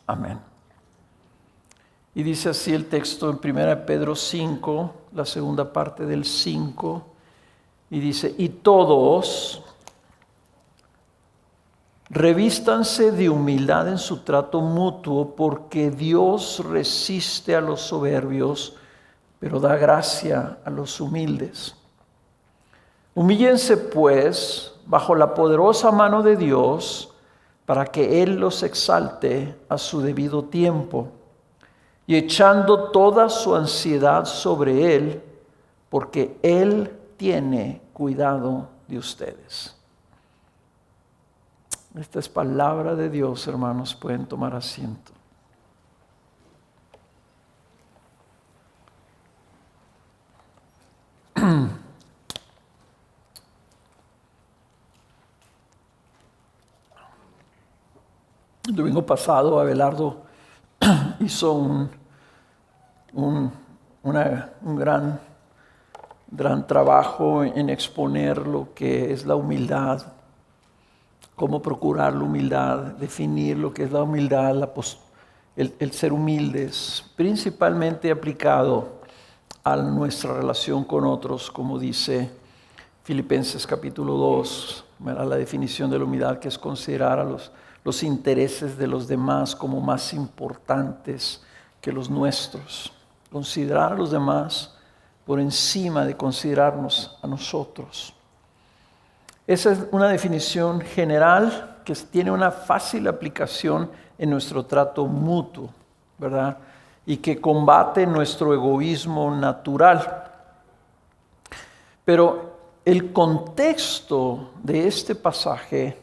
Amén. Y dice así el texto en 1 Pedro 5, la segunda parte del 5, y dice: y todos revístanse de humildad en su trato mutuo, porque Dios resiste a los soberbios, pero da gracia a los humildes. Humíllense pues bajo la poderosa mano de Dios, para que Él los exalte a su debido tiempo, y echando toda su ansiedad sobre Él, porque Él tiene cuidado de ustedes. Esta es palabra de Dios, hermanos. Pueden tomar asiento. El domingo pasado Abelardo hizo un gran trabajo en exponer lo que es la humildad, cómo procurar la humildad, definir lo que es la humildad, el ser humildes, principalmente aplicado a nuestra relación con otros, como dice Filipenses capítulo 2, la definición de la humildad, que es considerar a los intereses de los demás como más importantes que los nuestros. Considerar a los demás por encima de considerarnos a nosotros. Esa es una definición general que tiene una fácil aplicación en nuestro trato mutuo, ¿verdad? Y que combate nuestro egoísmo natural. Pero el contexto de este pasaje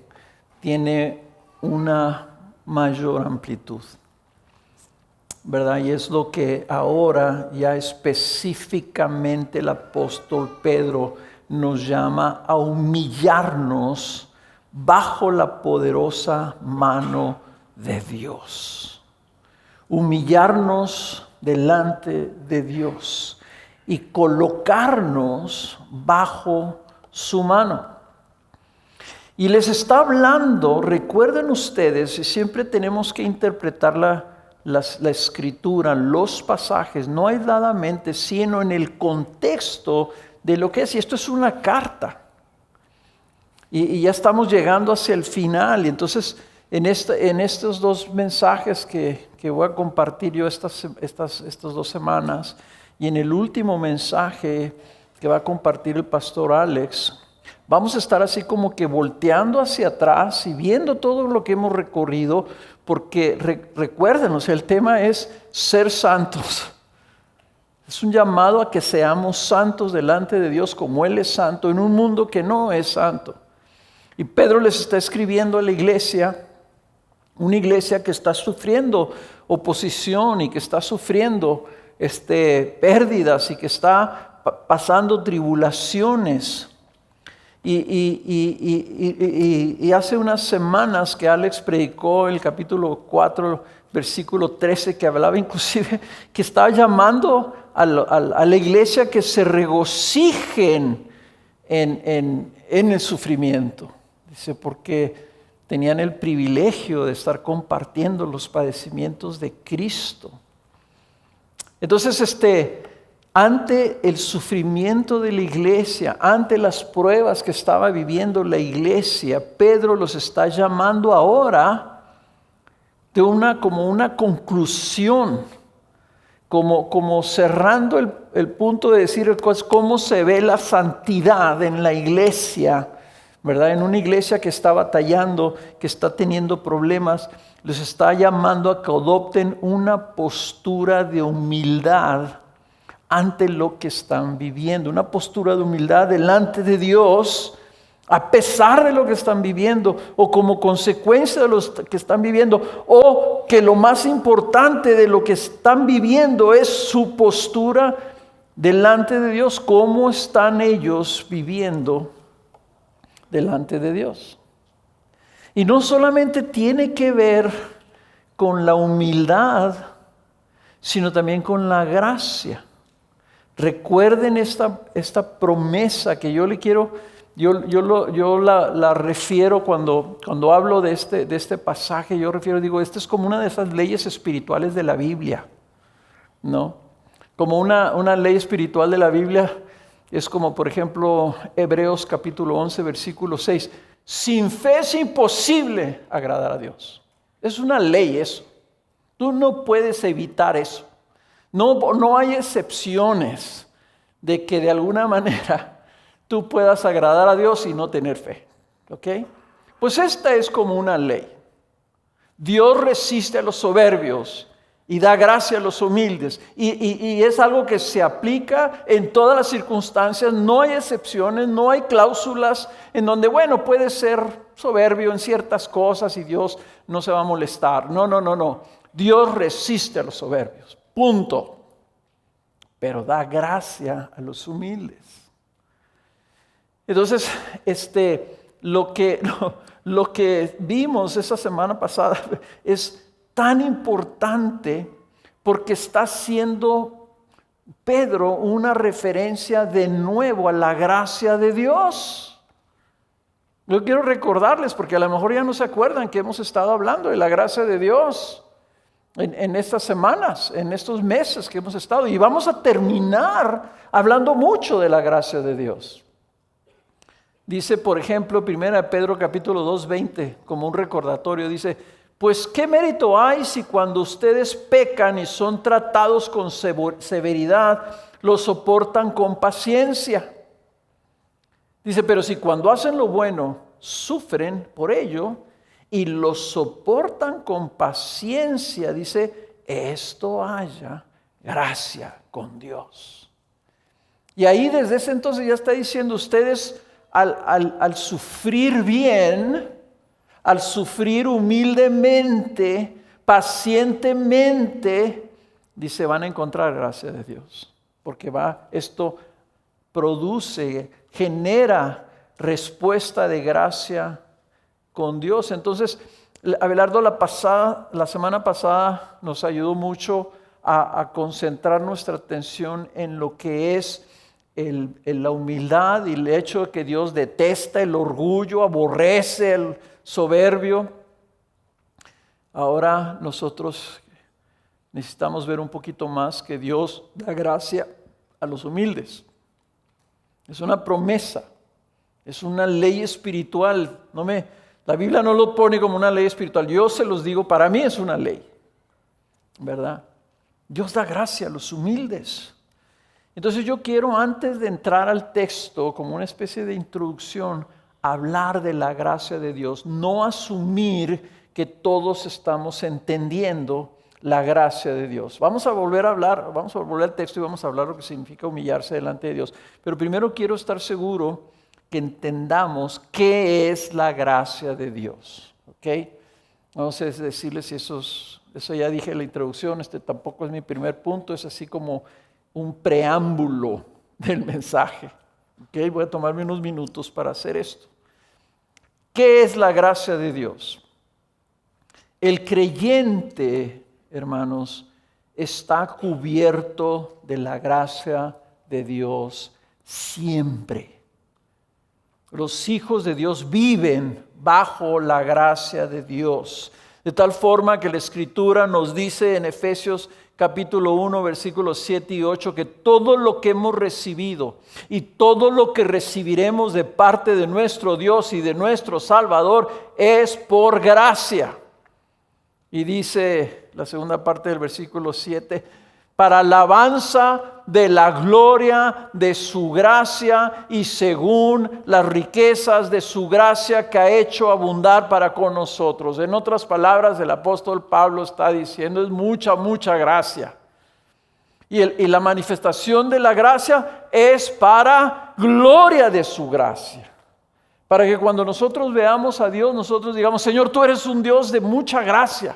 tiene una mayor amplitud, ¿verdad? Y es lo que ahora ya específicamente el apóstol Pedro nos llama a humillarnos bajo la poderosa mano de Dios. Humillarnos delante de Dios y colocarnos bajo su mano. Y les está hablando, recuerden ustedes, y siempre tenemos que interpretar la escritura, los pasajes, no aisladamente, sino en el contexto de lo que es. Y esto es una carta. Y ya estamos llegando hacia el final. Y entonces, en estos dos mensajes que voy a compartir yo estas 2 semanas, y en el último mensaje que va a compartir el pastor Alex, vamos a estar así como que volteando hacia atrás y viendo todo lo que hemos recorrido, porque recuerden, o sea, el tema es ser santos. Es un llamado a que seamos santos delante de Dios como Él es santo, en un mundo que no es santo. Y Pedro les está escribiendo a la iglesia, una iglesia que está sufriendo oposición y que está sufriendo pérdidas y que está pasando tribulaciones. Y hace unas semanas que Alex predicó el capítulo 4, versículo 13, que hablaba inclusive que estaba llamando a la iglesia que se regocijen en el sufrimiento. Dice, porque tenían el privilegio de estar compartiendo los padecimientos de Cristo. Entonces, ante el sufrimiento de la iglesia, ante las pruebas que estaba viviendo la iglesia, Pedro los está llamando ahora como una conclusión, como cerrando el punto de decir cómo se ve la santidad en la iglesia, ¿verdad? En una iglesia que está batallando, que está teniendo problemas, les está llamando a que adopten una postura de humildad ante lo que están viviendo, una postura de humildad delante de Dios, a pesar de lo que están viviendo, o como consecuencia de lo que están viviendo, o que lo más importante de lo que están viviendo es su postura delante de Dios, cómo están ellos viviendo delante de Dios. Y no solamente tiene que ver con la humildad, sino también con la gracia. Recuerden esta promesa que yo le quiero yo la refiero cuando hablo de este pasaje, digo, esta es como una de esas leyes espirituales de la Biblia, ¿no? Como una ley espiritual de la Biblia es como, por ejemplo, Hebreos capítulo 11, versículo 6. Sin fe es imposible agradar a Dios. Es una ley eso. Tú no puedes evitar eso. No hay excepciones de que de alguna manera tú puedas agradar a Dios y no tener fe. ¿Ok? Pues esta es como una ley. Dios resiste a los soberbios y da gracia a los humildes. Y es algo que se aplica en todas las circunstancias. No hay excepciones, no hay cláusulas en donde, bueno, puede ser soberbio en ciertas cosas y Dios no se va a molestar. No. Dios resiste a los soberbios. Punto. Pero da gracia a los humildes. Entonces, lo que vimos esa semana pasada es tan importante porque está haciendo Pedro una referencia de nuevo a la gracia de Dios. Yo quiero recordarles, porque a lo mejor ya no se acuerdan que hemos estado hablando de la gracia de Dios en estas semanas, en estos meses que hemos estado. Y vamos a terminar hablando mucho de la gracia de Dios. Dice, por ejemplo, 1 Pedro capítulo 2, 20, como un recordatorio, dice: pues qué mérito hay si cuando ustedes pecan y son tratados con severidad, lo soportan con paciencia. Dice, pero si cuando hacen lo bueno, sufren por ello y lo soportan con paciencia, dice, esto haya gracia con Dios. Y ahí desde ese entonces ya está diciendo, ustedes al sufrir bien, al sufrir humildemente, pacientemente, dice, van a encontrar gracia de Dios. Porque esto genera respuesta de gracia con Dios. Entonces, Abelardo la semana pasada nos ayudó mucho a concentrar nuestra atención en lo que es la humildad y el hecho de que Dios detesta el orgullo, aborrece el soberbio. Ahora nosotros necesitamos ver un poquito más que Dios da gracia a los humildes. Es una promesa, es una ley espiritual. La Biblia no lo pone como una ley espiritual. Yo se los digo, para mí es una ley, ¿verdad? Dios da gracia a los humildes. Entonces yo quiero, antes de entrar al texto, como una especie de introducción, hablar de la gracia de Dios, no asumir que todos estamos entendiendo la gracia de Dios. Vamos a volver al texto y vamos a hablar lo que significa humillarse delante de Dios. Pero primero quiero estar seguro que entendamos qué es la gracia de Dios. ¿Ok? Vamos a decirles si eso ya dije en la introducción, tampoco es mi primer punto, es así como un preámbulo del mensaje. ¿Ok? Voy a tomarme unos minutos para hacer esto. ¿Qué es la gracia de Dios? El creyente, hermanos, está cubierto de la gracia de Dios siempre. Los hijos de Dios viven bajo la gracia de Dios. De tal forma que la Escritura nos dice en Efesios capítulo 1, versículos 7 y 8, que todo lo que hemos recibido y todo lo que recibiremos de parte de nuestro Dios y de nuestro Salvador es por gracia. Y dice la segunda parte del versículo 7, para alabanza de la gloria de su gracia y según las riquezas de su gracia que ha hecho abundar para con nosotros. En otras palabras, el apóstol Pablo está diciendo, es mucha gracia. Y la manifestación de la gracia es para gloria de su gracia. Para que cuando nosotros veamos a Dios, nosotros digamos, Señor, tú eres un Dios de mucha gracia.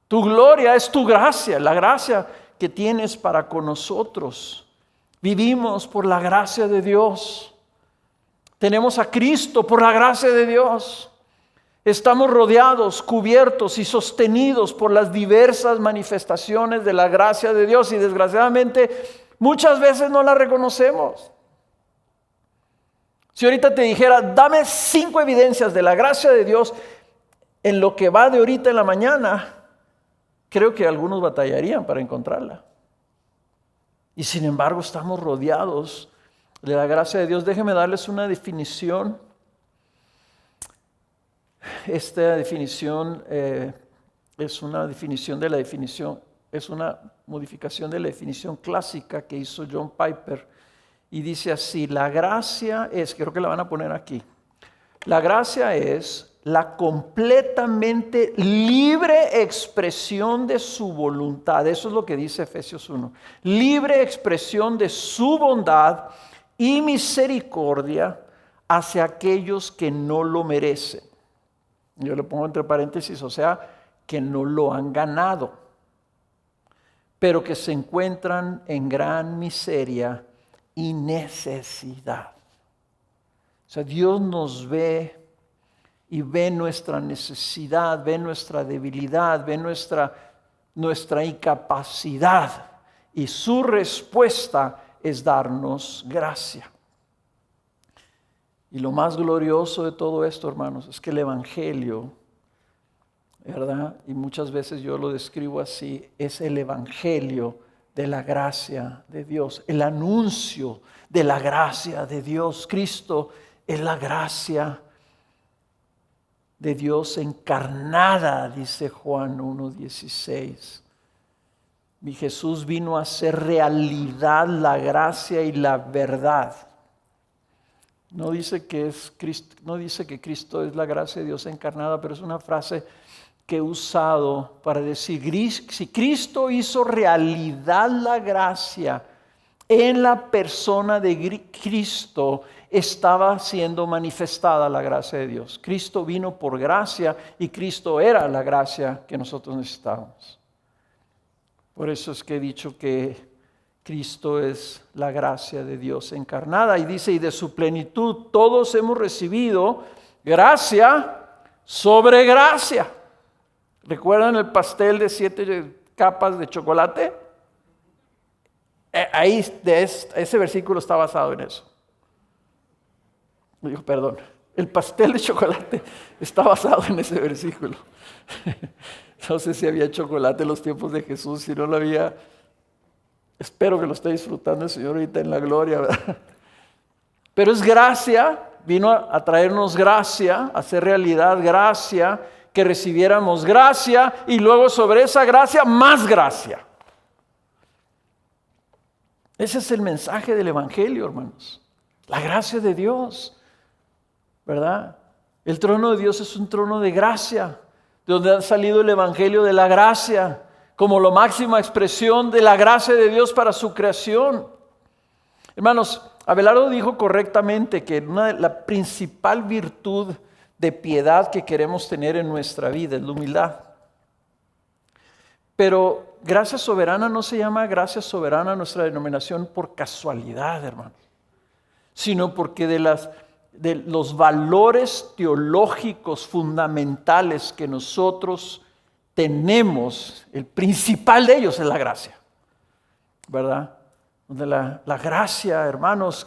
Tu gloria es tu gracia, la gracia que tienes para con nosotros. Vivimos por la gracia de Dios. Tenemos a Cristo por la gracia de Dios. Estamos rodeados, cubiertos y sostenidos por las diversas manifestaciones de la gracia de Dios y desgraciadamente muchas veces no la reconocemos. Si ahorita te dijera, dame 5 evidencias de la gracia de Dios en lo que va de ahorita en la mañana, creo que algunos batallarían para encontrarla. Y sin embargo estamos rodeados de la gracia de Dios. Déjenme darles una definición. Esta definición es una definición de la definición, es una modificación de la definición clásica que hizo John Piper. Y dice así: la gracia es, creo que la van a poner aquí, la gracia es la completamente libre expresión de su voluntad. Eso es lo que dice Efesios 1. Libre expresión de su bondad y misericordia hacia aquellos que no lo merecen. Yo le pongo entre paréntesis, o sea, que no lo han ganado, pero que se encuentran en gran miseria y necesidad. O sea, Dios nos ve y ve nuestra necesidad, ve nuestra debilidad, ve nuestra incapacidad, y su respuesta es darnos gracia. Y lo más glorioso de todo esto, hermanos, es que el Evangelio, ¿verdad? Y muchas veces yo lo describo así, es el Evangelio de la gracia de Dios, el anuncio de la gracia de Dios. Cristo es la gracia de Dios encarnada, dice Juan 1:16. Mi Jesús vino a hacer realidad la gracia y la verdad. No dice que es Cristo, no dice que Cristo es la gracia de Dios encarnada, pero es una frase que he usado para decir, si Cristo hizo realidad la gracia en la persona de Cristo, estaba siendo manifestada la gracia de Dios. Cristo vino por gracia y Cristo era la gracia que nosotros necesitábamos. Por eso es que he dicho que Cristo es la gracia de Dios encarnada. Y dice, y de su plenitud todos hemos recibido gracia sobre gracia. ¿Recuerdan el pastel de 7 capas de chocolate? Ahí ese versículo está basado en eso. Digo, perdón, el pastel de chocolate está basado en ese versículo. No sé si había chocolate en los tiempos de Jesús, si no lo había, espero que lo esté disfrutando el Señor ahorita en la gloria, ¿verdad? Pero es gracia, vino a traernos gracia, a hacer realidad gracia, que recibiéramos gracia y luego sobre esa gracia más gracia. Ese es el mensaje del Evangelio, hermanos. La gracia de Dios, ¿verdad? El trono de Dios es un trono de gracia, de donde ha salido el Evangelio de la gracia, como la máxima expresión de la gracia de Dios para su creación. Hermanos, Abelardo dijo correctamente que la principal virtud de piedad que queremos tener en nuestra vida es la humildad. Pero gracia soberana no se llama gracia soberana nuestra denominación por casualidad, hermano, sino porque de los valores teológicos fundamentales que nosotros tenemos, el principal de ellos es la gracia, ¿verdad? Donde la gracia, hermanos,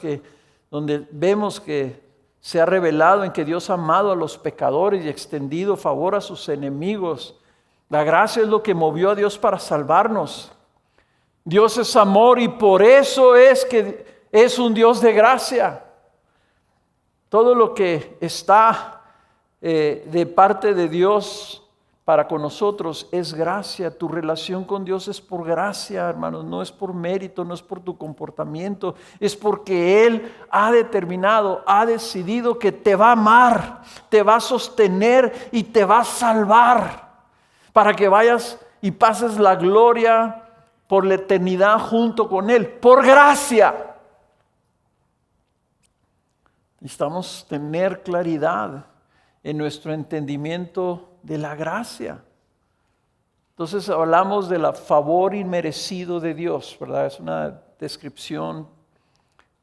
donde vemos que se ha revelado en que Dios ha amado a los pecadores y extendido favor a sus enemigos. La gracia es lo que movió a Dios para salvarnos. Dios es amor y por eso es que es un Dios de gracia. Todo lo que está de parte de Dios para con nosotros es gracia. Tu relación con Dios es por gracia, hermanos, no es por mérito, no es por tu comportamiento, es porque Él ha determinado, ha decidido que te va a amar, te va a sostener y te va a salvar para que vayas y pases la gloria por la eternidad junto con Él, por gracia. Necesitamos tener claridad en nuestro entendimiento de la gracia. Entonces hablamos del favor inmerecido de Dios, ¿verdad? Es una descripción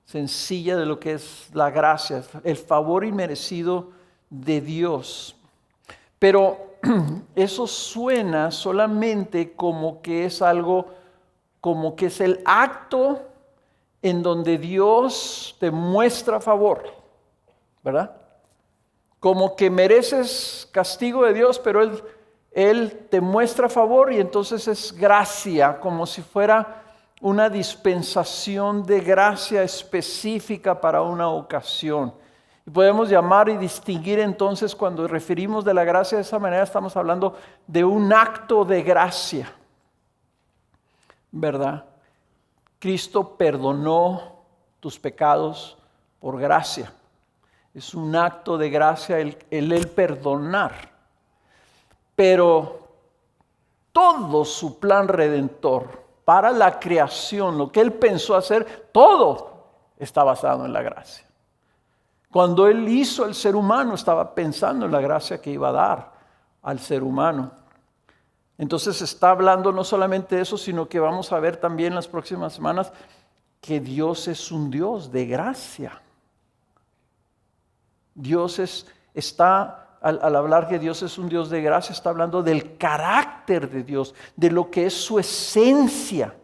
sencilla de lo que es la gracia, el favor inmerecido de Dios. Pero eso suena solamente como que es algo, como que es el acto en donde Dios te muestra favor. ¿verdad? Como que mereces castigo de Dios, pero Él te muestra favor y entonces es gracia, como si fuera una dispensación de gracia específica para una ocasión. Y podemos llamar y distinguir entonces, cuando referimos de la gracia de esa manera, estamos hablando de un acto de gracia, ¿verdad? Cristo perdonó tus pecados por gracia. Es un acto de gracia el perdonar. Pero todo su plan redentor para la creación, lo que Él pensó hacer, todo está basado en la gracia. Cuando Él hizo el ser humano, estaba pensando en la gracia que iba a dar al ser humano. Entonces está hablando no solamente de eso, sino que vamos a ver también en las próximas semanas que Dios es un Dios de gracia. Al hablar que Dios es un Dios de gracia, está hablando del carácter de Dios, de lo que es su esencia.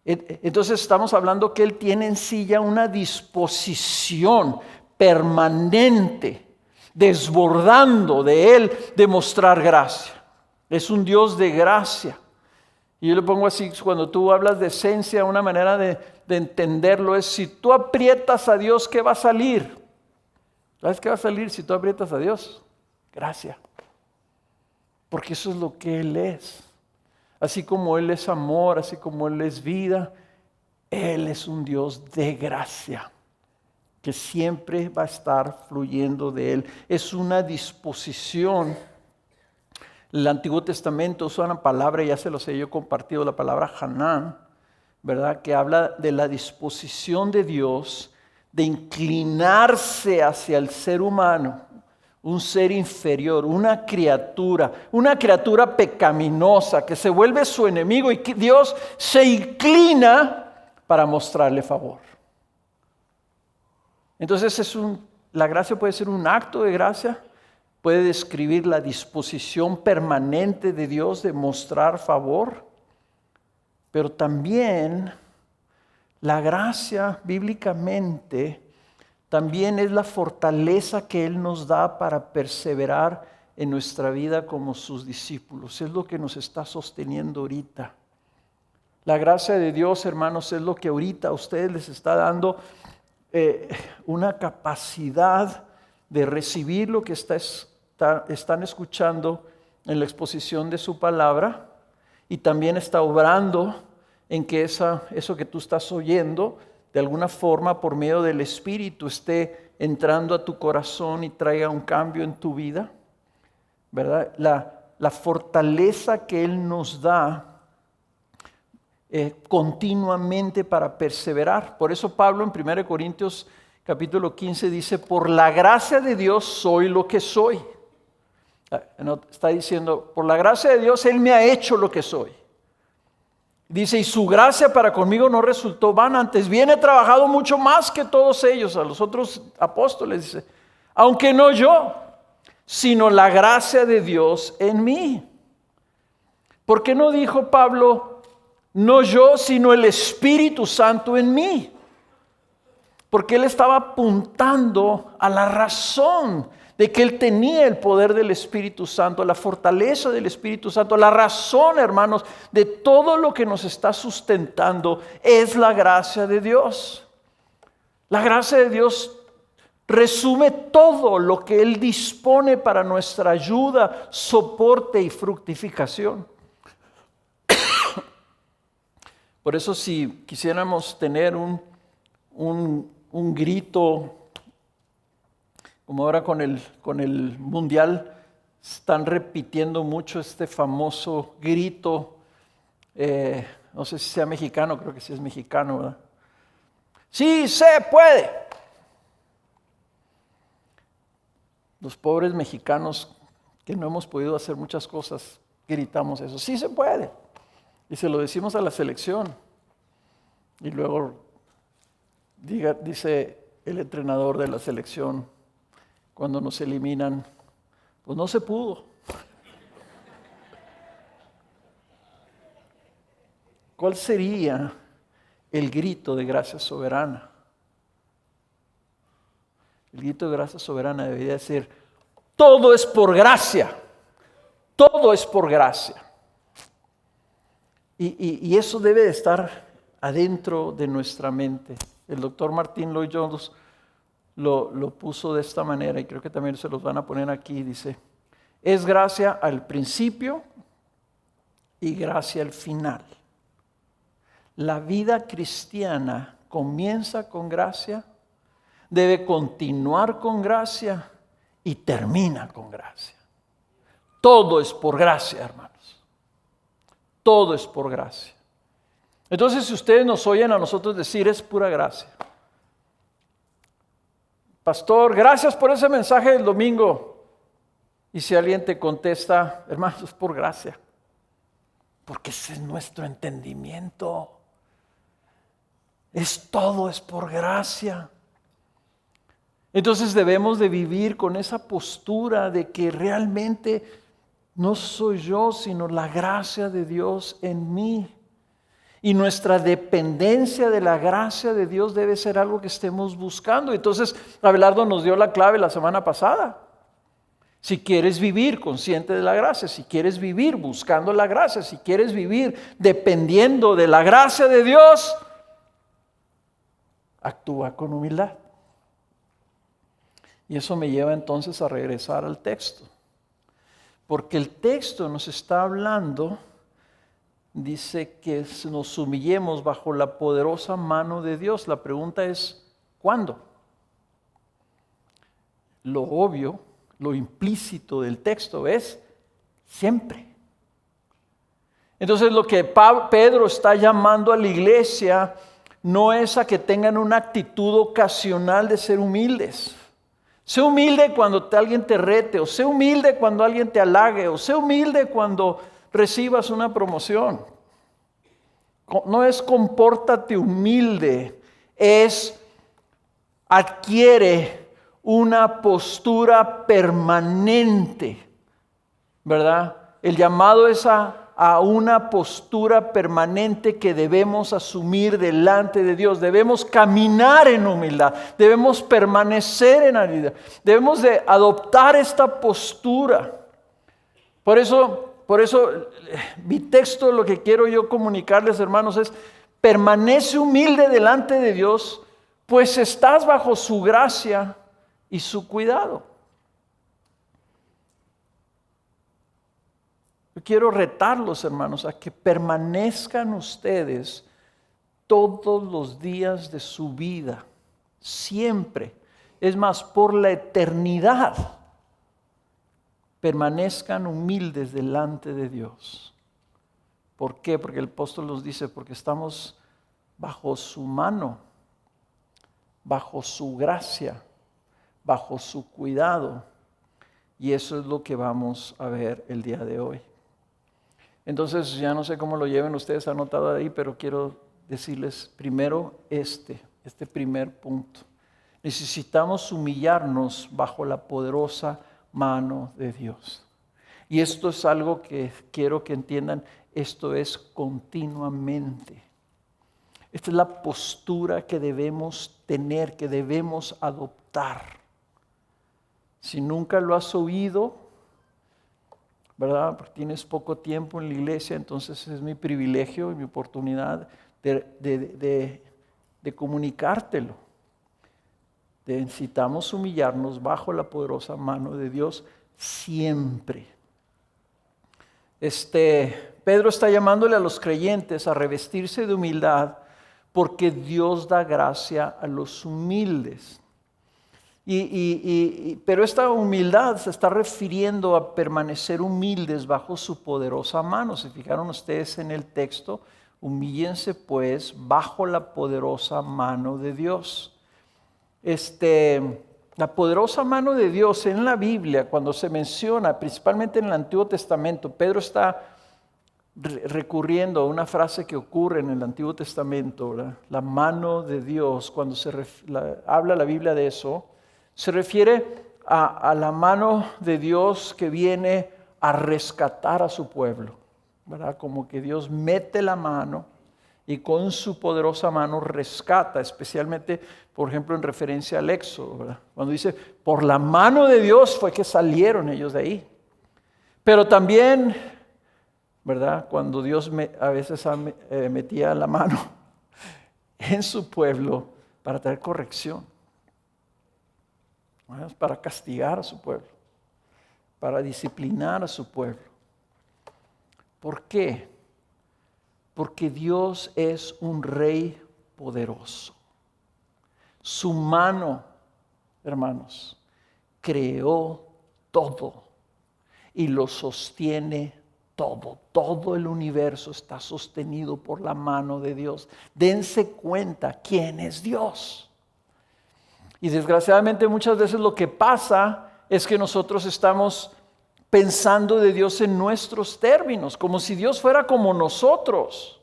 Entonces estamos hablando que Él tiene en sí ya una disposición permanente, desbordando de Él de mostrar gracia. Es un Dios de gracia. Y yo le pongo así, cuando tú hablas de esencia, una manera de entenderlo es: si tú aprietas a Dios, ¿qué va a salir? ¿Sabes qué va a salir si tú aprietas a Dios? Gracia. Porque eso es lo que Él es. Así como Él es amor, así como Él es vida, Él es un Dios de gracia, que siempre va a estar fluyendo de Él. Es una disposición. El Antiguo Testamento usa una palabra, ya se los he yo compartido, la palabra Hanán, ¿verdad? Que habla de la disposición de Dios de inclinarse hacia el ser humano, un ser inferior, una criatura pecaminosa que se vuelve su enemigo y que Dios se inclina para mostrarle favor. Entonces la gracia puede ser un acto de gracia, puede describir la disposición permanente de Dios de mostrar favor, pero también la gracia bíblicamente también es la fortaleza que Él nos da para perseverar en nuestra vida como sus discípulos. Es lo que nos está sosteniendo ahorita. La gracia de Dios, hermanos, es lo que ahorita a ustedes les está dando una capacidad de recibir lo que están escuchando en la exposición de su palabra, y también está obrando en que eso que tú estás oyendo, de alguna forma por medio del Espíritu, esté entrando a tu corazón y traiga un cambio en tu vida, ¿verdad? La fortaleza que Él nos da continuamente para perseverar. Por eso Pablo en 1 Corintios capítulo 15 dice: por la gracia de Dios soy lo que soy. Está diciendo, por la gracia de Dios Él me ha hecho lo que soy. Dice, y su gracia para conmigo no resultó vana, antes bien he trabajado mucho más que todos ellos, a los otros apóstoles, dice, aunque no yo, sino la gracia de Dios en mí. ¿Por qué no dijo Pablo, no yo, sino el Espíritu Santo en mí? Porque él estaba apuntando a la razón de que él tenía el poder del Espíritu Santo, la fortaleza del Espíritu Santo. La razón, hermanos, de todo lo que nos está sustentando es la gracia de Dios. La gracia de Dios resume todo lo que Él dispone para nuestra ayuda, soporte y fructificación. Por eso, si quisiéramos tener un grito, como ahora con el mundial, están repitiendo mucho este famoso grito, no sé si sea mexicano, creo que sí es mexicano, ¿verdad? ¡Sí se puede! Los pobres mexicanos que no hemos podido hacer muchas cosas, gritamos eso, ¡sí se puede! Y se lo decimos a la selección. Y luego dice el entrenador de la selección, cuando nos eliminan, pues no se pudo. ¿Cuál sería el grito de gracia soberana? El grito de gracia soberana debería decir, todo es por gracia, todo es por gracia. Y eso debe de estar adentro de nuestra mente. El doctor Martin Lloyd-Jones lo puso de esta manera y creo que también se los van a poner aquí. Dice, es gracia al principio y gracia al final. La vida cristiana comienza con gracia, debe continuar con gracia y termina con gracia. Todo es por gracia, hermanos. Todo es por gracia. Entonces, si ustedes nos oyen a nosotros decir, es pura gracia. Pastor, gracias por ese mensaje del domingo. Y si alguien te contesta, hermanos, es por gracia. Porque ese es nuestro entendimiento. Todo es por gracia. Entonces debemos de vivir con esa postura de que realmente no soy yo, sino la gracia de Dios en mí. Y nuestra dependencia de la gracia de Dios debe ser algo que estemos buscando. Entonces, Abelardo nos dio la clave la semana pasada. Si quieres vivir consciente de la gracia, si quieres vivir buscando la gracia, si quieres vivir dependiendo de la gracia de Dios, actúa con humildad. Y eso me lleva entonces a regresar al texto. Porque el texto nos está hablando, dice que nos humillemos bajo la poderosa mano de Dios. La pregunta es, ¿cuándo? Lo obvio, lo implícito del texto es siempre. Entonces lo que Pedro está llamando a la iglesia no es a que tengan una actitud ocasional de ser humildes. Sé humilde cuando alguien te rete, o sé humilde cuando alguien te halague, o sé humilde cuando recibas una promoción. No es compórtate humilde, es adquiere una postura permanente, ¿verdad? El llamado es a una postura permanente que debemos asumir delante de Dios. Debemos caminar en humildad, debemos permanecer en humildad, debemos de adoptar esta postura. Por eso mi texto, lo que quiero yo comunicarles, hermanos, es permanece humilde delante de Dios, pues estás bajo su gracia y su cuidado. Yo quiero retarlos, hermanos, a que permanezcan ustedes todos los días de su vida, siempre. Es más, por la eternidad, permanezcan humildes delante de Dios. ¿Por qué? Porque el apóstol nos dice, porque estamos bajo su mano, bajo su gracia, bajo su cuidado. Y eso es lo que vamos a ver el día de hoy. Entonces, ya no sé cómo lo lleven ustedes anotado ahí, pero quiero decirles primero este primer punto. Necesitamos humillarnos bajo la poderosa mano de Dios. Y esto es algo que quiero que entiendan, esto es continuamente. Esta es la postura que debemos tener, que debemos adoptar. Si nunca lo has oído, ¿verdad? Porque tienes poco tiempo en la iglesia, entonces es mi privilegio y mi oportunidad de comunicártelo. Necesitamos humillarnos bajo la poderosa mano de Dios siempre. Pedro está llamándole a los creyentes a revestirse de humildad porque Dios da gracia a los humildes. Pero esta humildad se está refiriendo a permanecer humildes bajo su poderosa mano. Si fijaron ustedes en el texto, humíllense pues bajo la poderosa mano de Dios. La poderosa mano de Dios en la Biblia, cuando se menciona, principalmente en el Antiguo Testamento, Pedro está recurriendo a una frase que ocurre en el Antiguo Testamento, ¿verdad? La mano de Dios, cuando habla la Biblia de eso, se refiere a la mano de Dios que viene a rescatar a su pueblo, ¿verdad? Como que Dios mete la mano y con su poderosa mano rescata, especialmente, por ejemplo, en referencia al Éxodo, ¿verdad? Cuando dice, por la mano de Dios fue que salieron ellos de ahí. Pero también, ¿verdad? Cuando Dios a veces metía la mano en su pueblo para traer corrección, ¿verdad? Para castigar a su pueblo, para disciplinar a su pueblo. ¿Por qué? Porque Dios es un rey poderoso. Su mano, hermanos, creó todo y lo sostiene todo. Todo el universo está sostenido por la mano de Dios. Dense cuenta quién es Dios. Y desgraciadamente muchas veces lo que pasa es que nosotros estamos pensando de Dios en nuestros términos, como si Dios fuera como nosotros.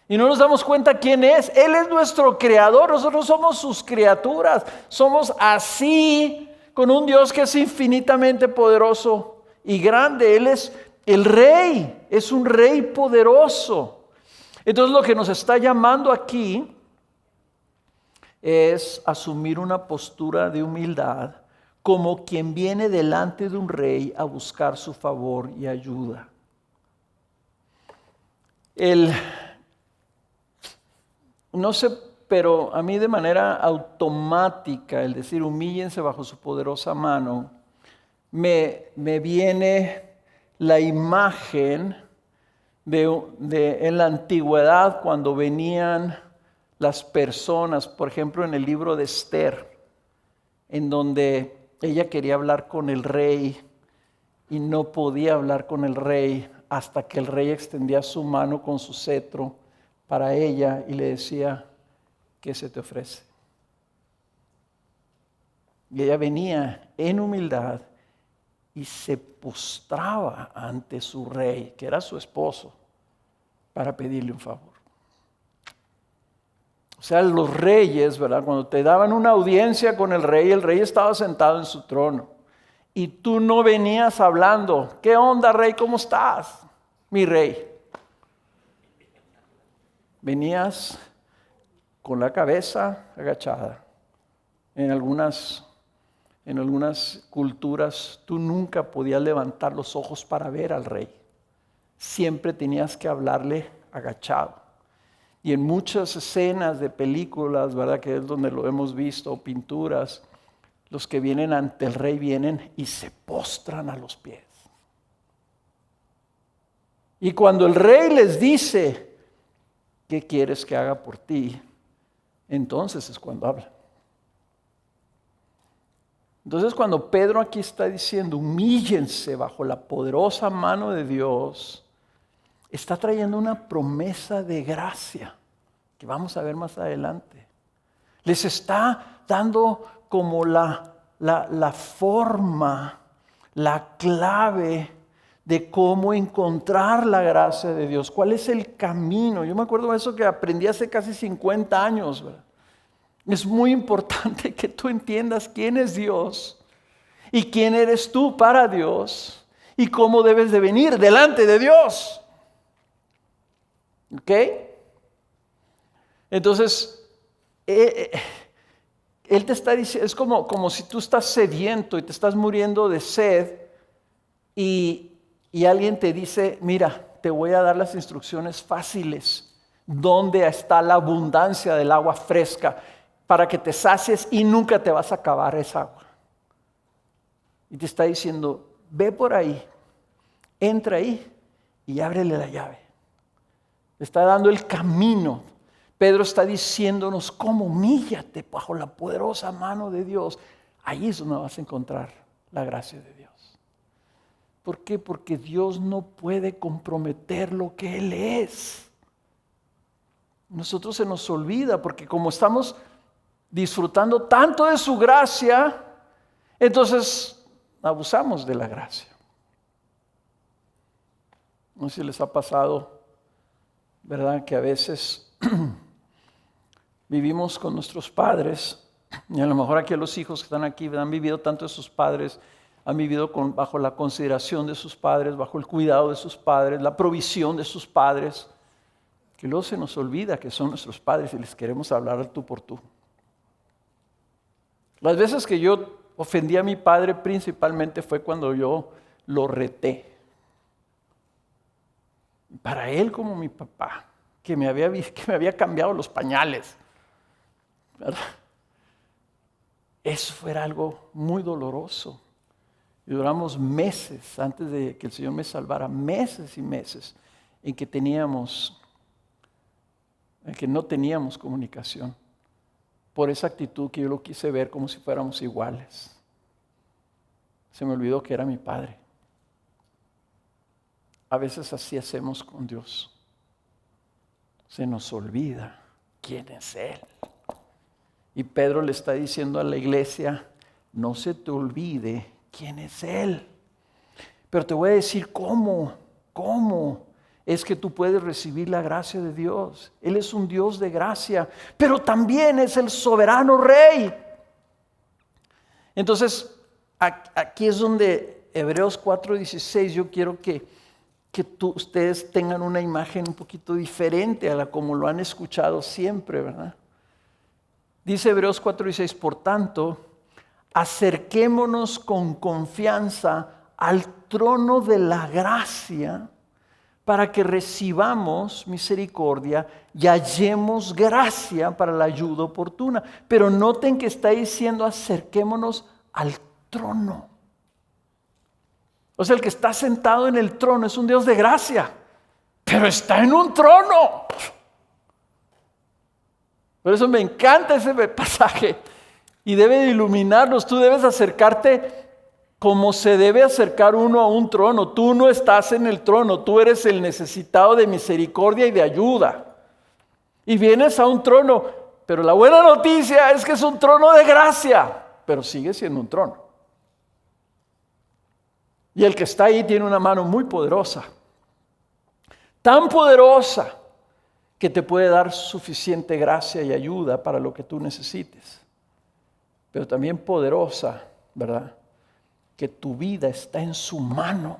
Y no nos damos cuenta quién es. Él es nuestro creador, nosotros somos sus criaturas. Somos así con un Dios que es infinitamente poderoso y grande. Él es el rey, es un rey poderoso. Entonces lo que nos está llamando aquí es asumir una postura de humildad como quien viene delante de un rey a buscar su favor y ayuda. No sé, pero a mí de manera automática el decir humíllense bajo su poderosa mano, me viene la imagen de en la antigüedad cuando venían las personas, por ejemplo en el libro de Esther, en donde ella quería hablar con el rey y no podía hablar con el rey hasta que el rey extendía su mano con su cetro para ella y le decía, ¿qué se te ofrece? Y ella venía en humildad y se postraba ante su rey, que era su esposo, para pedirle un favor. O sea, los reyes, ¿verdad? Cuando te daban una audiencia con el rey estaba sentado en su trono. Y tú no venías hablando, ¿qué onda, rey? ¿Cómo estás? Mi rey. Venías con la cabeza agachada. En algunas culturas tú nunca podías levantar los ojos para ver al rey. Siempre tenías que hablarle agachado. Y en muchas escenas de películas, ¿verdad? Que es donde lo hemos visto, o pinturas, los que vienen ante el rey vienen y se postran a los pies. Y cuando el rey les dice, ¿qué quieres que haga por ti? Entonces es cuando hablan. Entonces cuando Pedro aquí está diciendo, humíllense bajo la poderosa mano de Dios, está trayendo una promesa de gracia que vamos a ver más adelante. Les está dando como la forma, la clave de cómo encontrar la gracia de Dios. ¿Cuál es el camino? Yo me acuerdo de eso que aprendí hace casi 50 años, ¿verdad? Es muy importante que tú entiendas quién es Dios y quién eres tú para Dios y cómo debes de venir delante de Dios. ¿Ok? Entonces, Él te está diciendo, es como si tú estás sediento y te estás muriendo de sed y alguien te dice, mira, te voy a dar las instrucciones fáciles, donde está la abundancia del agua fresca, para que te sacies y nunca te vas a acabar esa agua. Y te está diciendo, ve por ahí, entra ahí y ábrele la llave. Te está dando el camino. Pedro está diciéndonos cómo humíllate bajo la poderosa mano de Dios. Ahí es donde vas a encontrar la gracia de Dios. ¿Por qué? Porque Dios no puede comprometer lo que Él es. Nosotros se nos olvida porque como estamos disfrutando tanto de su gracia, entonces abusamos de la gracia. No sé si les ha pasado, ¿verdad? Que a veces vivimos con nuestros padres, y a lo mejor aquí los hijos que están aquí han vivido tanto de sus padres, han vivido bajo la consideración de sus padres, bajo el cuidado de sus padres, la provisión de sus padres. que luego se nos olvida que son nuestros padres y les queremos hablar al tú por tú. Las veces que yo ofendí a mi padre principalmente fue cuando yo lo reté. Para él como mi papá, que me había cambiado los pañales, ¿verdad? Eso fue algo muy doloroso. Y duramos meses antes de que el Señor me salvara, meses y meses en que no teníamos comunicación. Por esa actitud que yo lo quise ver como si fuéramos iguales. Se me olvidó que era mi padre. A veces así hacemos con Dios. Se nos olvida quién es Él. Y Pedro le está diciendo a la iglesia, no se te olvide quién es Él. Pero te voy a decir cómo es que tú puedes recibir la gracia de Dios. Él es un Dios de gracia, pero también es el soberano Rey. Entonces, aquí es donde Hebreos 4:16, yo quiero que ustedes tengan una imagen un poquito diferente a la como lo han escuchado siempre, ¿verdad? Dice Hebreos 4:16, por tanto, acerquémonos con confianza al trono de la gracia para que recibamos misericordia y hallemos gracia para la ayuda oportuna. Pero noten que está diciendo acerquémonos al trono. O sea, el que está sentado en el trono es un Dios de gracia, pero está en un trono. Por eso me encanta ese pasaje y debe de iluminarnos. Tú debes acercarte como se debe acercar uno a un trono. Tú no estás en el trono, tú eres el necesitado de misericordia y de ayuda. Y vienes a un trono, pero la buena noticia es que es un trono de gracia, pero sigue siendo un trono. Y el que está ahí tiene una mano muy poderosa, tan poderosa que te puede dar suficiente gracia y ayuda para lo que tú necesites. Pero también poderosa, ¿verdad? Que tu vida está en su mano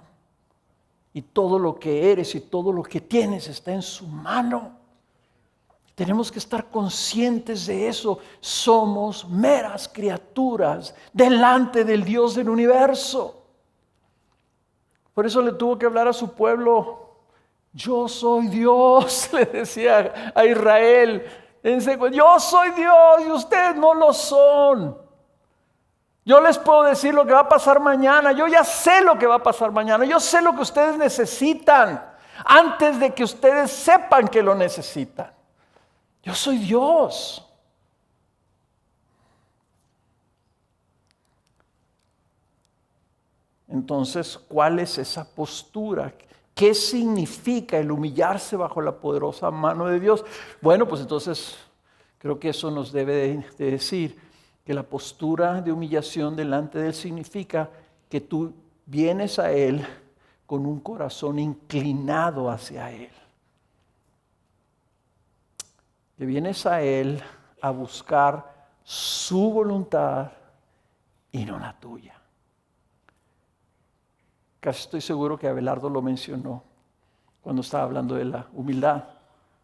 y todo lo que eres y todo lo que tienes está en su mano. Tenemos que estar conscientes de eso. Somos meras criaturas delante del Dios del universo. Por eso le tuvo que hablar a su pueblo. Yo soy Dios, le decía a Israel. Yo soy Dios y ustedes no lo son. Yo les puedo decir lo que va a pasar mañana. Yo ya sé lo que va a pasar mañana. Yo sé lo que ustedes necesitan antes de que ustedes sepan que lo necesitan. Yo soy Dios. Entonces, ¿cuál es esa postura? ¿Qué significa el humillarse bajo la poderosa mano de Dios? Bueno, pues entonces creo que eso nos debe de decir que la postura de humillación delante de Él significa que tú vienes a Él con un corazón inclinado hacia Él. Que vienes a Él a buscar su voluntad y no la tuya. Casi estoy seguro que Abelardo lo mencionó cuando estaba hablando de la humildad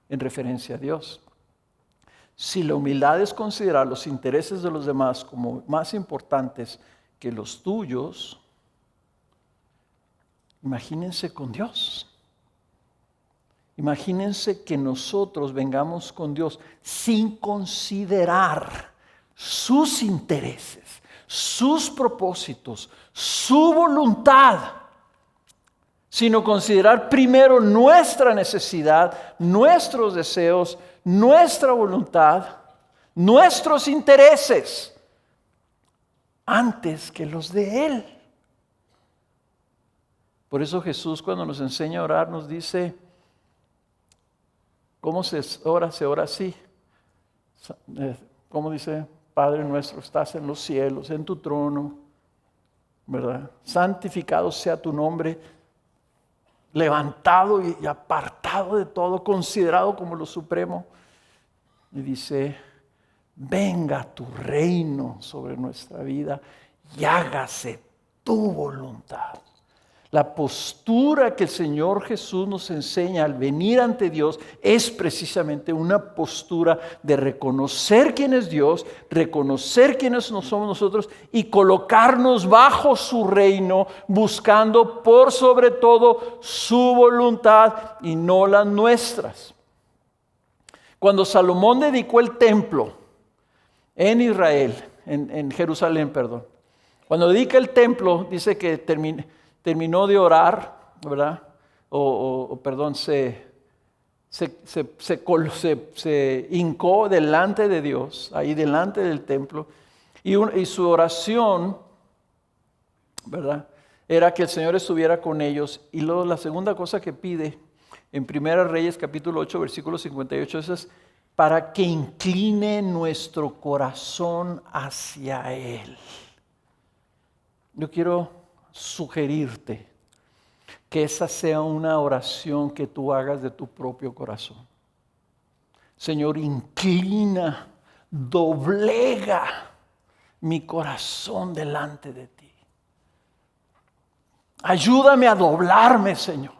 en referencia a Dios. Si la humildad es considerar los intereses de los demás como más importantes que los tuyos, imagínense con Dios. Imagínense que nosotros vengamos con Dios sin considerar sus intereses, sus propósitos, su voluntad, sino considerar primero nuestra necesidad, nuestros deseos, nuestra voluntad, nuestros intereses, antes que los de Él. Por eso Jesús, cuando nos enseña a orar, nos dice, ¿cómo se ora? Se ora así. ¿Cómo dice? Padre nuestro, estás en los cielos, en tu trono, ¿verdad? Santificado sea tu nombre, levantado y apartado de todo, considerado como lo supremo. Y dice, venga tu reino sobre nuestra vida y hágase tu voluntad. La postura que el Señor Jesús nos enseña al venir ante Dios es precisamente una postura de reconocer quién es Dios, reconocer quiénes somos nosotros y colocarnos bajo su reino, buscando por sobre todo su voluntad y no las nuestras. Cuando Salomón dedicó el templo en Israel, en Jerusalén, perdón, cuando dedica el templo, dice que terminó de orar, ¿verdad? Se hincó delante de Dios, ahí delante del templo, y su oración, ¿verdad?, era que el Señor estuviera con ellos. Y luego la segunda cosa que pide en 1 Reyes capítulo 8, versículo 58, es para que incline nuestro corazón hacia Él. Yo quiero sugerirte que esa sea una oración que tú hagas de tu propio corazón. Señor, inclina, doblega mi corazón delante de ti. Ayúdame a doblarme, Señor,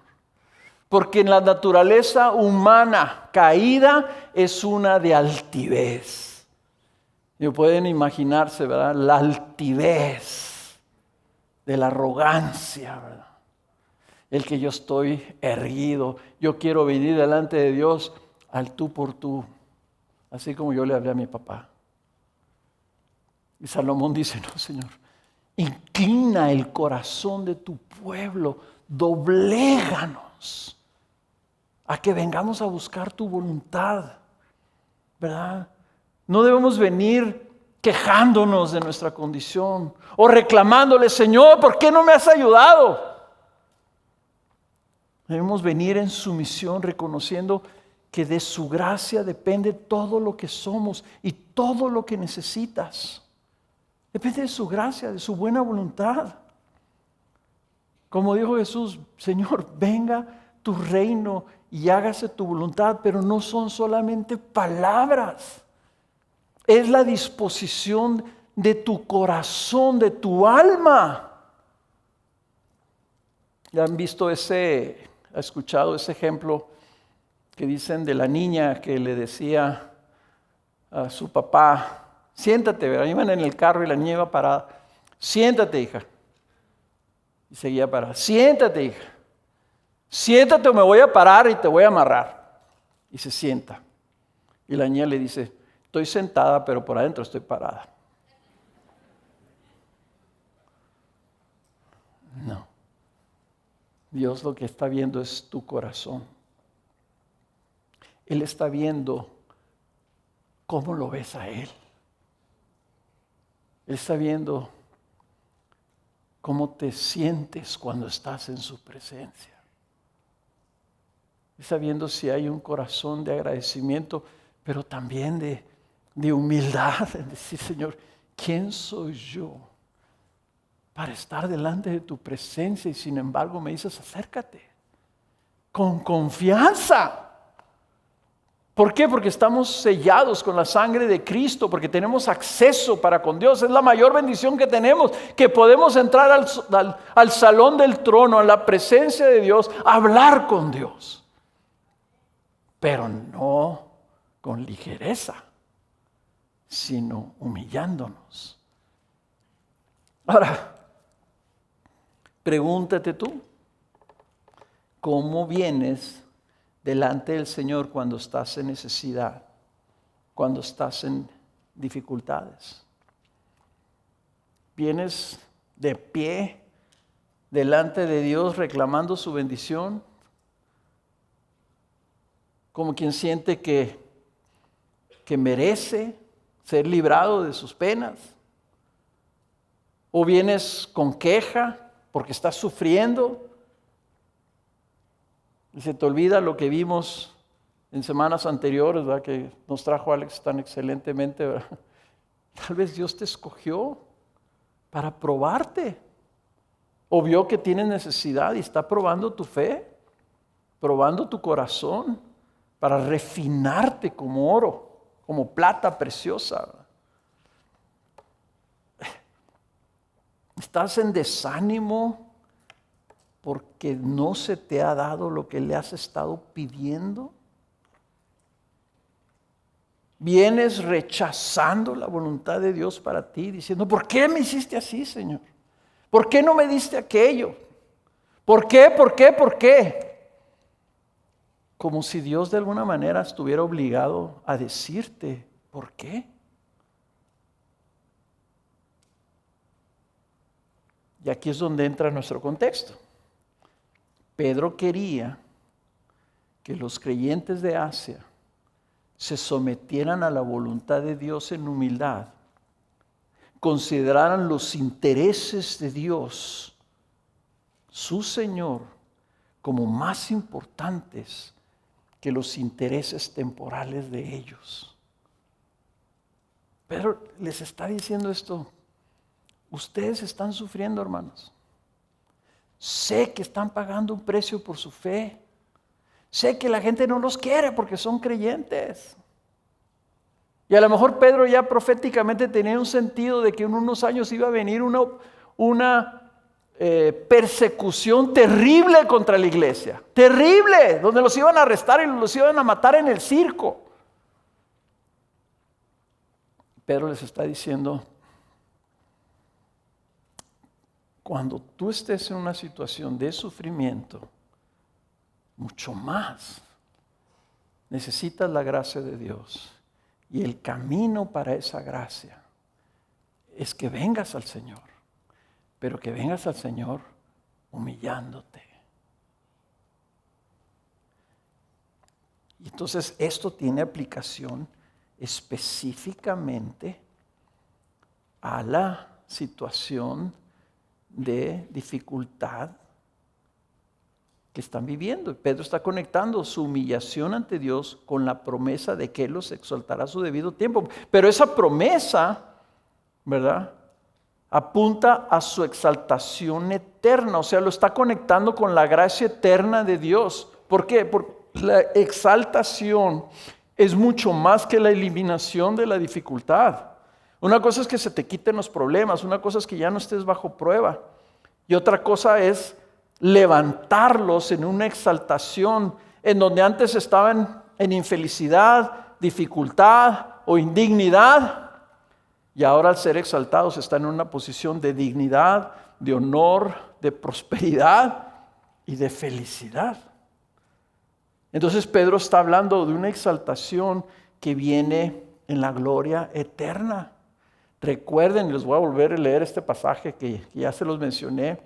porque en la naturaleza humana caída es una de altivez. Y pueden imaginarse, ¿verdad?, la altivez de la arrogancia, ¿verdad? El que yo estoy erguido, yo quiero venir delante de Dios al tú por tú, así como yo le hablé a mi papá. Y Salomón dice, no, Señor, inclina el corazón de tu pueblo, dobléganos a que vengamos a buscar tu voluntad, ¿verdad? No debemos venir quejándonos de nuestra condición o reclamándole, Señor, ¿por qué no me has ayudado? Debemos venir en sumisión, reconociendo que de su gracia depende todo lo que somos y todo lo que necesitas. Depende de su gracia, de su buena voluntad. Como dijo Jesús, Señor, venga tu reino y hágase tu voluntad, pero no son solamente palabras. Es la disposición de tu corazón, de tu alma. ¿Ya han visto ha escuchado ese ejemplo que dicen de la niña que le decía a su papá, siéntate, ¿verdad? Iban en el carro y la niña iba parada. Siéntate, hija. Y seguía parada. Siéntate, hija. Siéntate o me voy a parar y te voy a amarrar. Y se sienta. Y la niña le dice, estoy sentada, pero por adentro estoy parada. No. Dios lo que está viendo es tu corazón. Él está viendo cómo lo ves a Él. Él está viendo cómo te sientes cuando estás en su presencia. Él está viendo si hay un corazón de agradecimiento, pero también de humildad, en decir, Señor, ¿quién soy yo para estar delante de tu presencia? Y sin embargo me dices, acércate con confianza. ¿Por qué? Porque estamos sellados con la sangre de Cristo, porque tenemos acceso para con Dios. Es la mayor bendición que tenemos, que podemos entrar al salón del trono, a la presencia de Dios, a hablar con Dios. Pero no con ligereza, sino humillándonos. Ahora, pregúntate tú, ¿cómo vienes delante del Señor cuando estás en necesidad, cuando estás en dificultades? ¿Vienes de pie delante de Dios reclamando su bendición? Como quien siente que merece ser librado de sus penas. ¿O vienes con queja porque estás sufriendo? Y se te olvida lo que vimos en semanas anteriores, ¿verdad?, que nos trajo Alex tan excelentemente, ¿verdad? Tal vez Dios te escogió para probarte. O vio que tienes necesidad y está probando tu fe, probando tu corazón, para refinarte como oro, como plata preciosa. ¿Estás en desánimo porque no se te ha dado lo que le has estado pidiendo. Vienes rechazando la voluntad de Dios para ti, diciendo, ¿por qué me hiciste así, Señor? ¿Por qué no me diste aquello? ¿Por qué? ¿Por qué? ¿Por qué? Como si Dios de alguna manera estuviera obligado a decirte, ¿por qué? Y aquí es donde entra nuestro contexto. Pedro quería que los creyentes de Asia se sometieran a la voluntad de Dios en humildad, consideraran los intereses de Dios, su Señor, como más importantes que los intereses temporales de ellos. Pedro les está diciendo esto. Ustedes están sufriendo, hermanos. Sé que están pagando un precio por su fe. Sé que la gente no los quiere porque son creyentes. Y a lo mejor Pedro ya proféticamente tenía un sentido de que en unos años iba a venir una persecución terrible contra la iglesia. Terrible, donde los iban a arrestar y los iban a matar en el circo. Pedro les está diciendo, cuando tú estés en una situación de sufrimiento, mucho más necesitas la gracia de Dios. Y el camino para esa gracia es que vengas al Señor, pero que vengas al Señor humillándote. Y entonces esto tiene aplicación específicamente a la situación de dificultad que están viviendo. Pedro está conectando su humillación ante Dios con la promesa de que Él los exaltará a su debido tiempo. Pero esa promesa, ¿verdad?, apunta a su exaltación eterna. O sea, lo está conectando con la gracia eterna de Dios. ¿Por qué? Porque la exaltación es mucho más que la eliminación de la dificultad. Una cosa es que se te quiten los problemas, una cosa es que ya no estés bajo prueba. Y otra cosa es levantarlos en una exaltación en donde antes estaban en infelicidad, dificultad o indignidad. Y ahora al ser exaltados están en una posición de dignidad, de honor, de prosperidad y de felicidad. Entonces Pedro está hablando de una exaltación que viene en la gloria eterna. Recuerden, les voy a volver a leer este pasaje que ya se los mencioné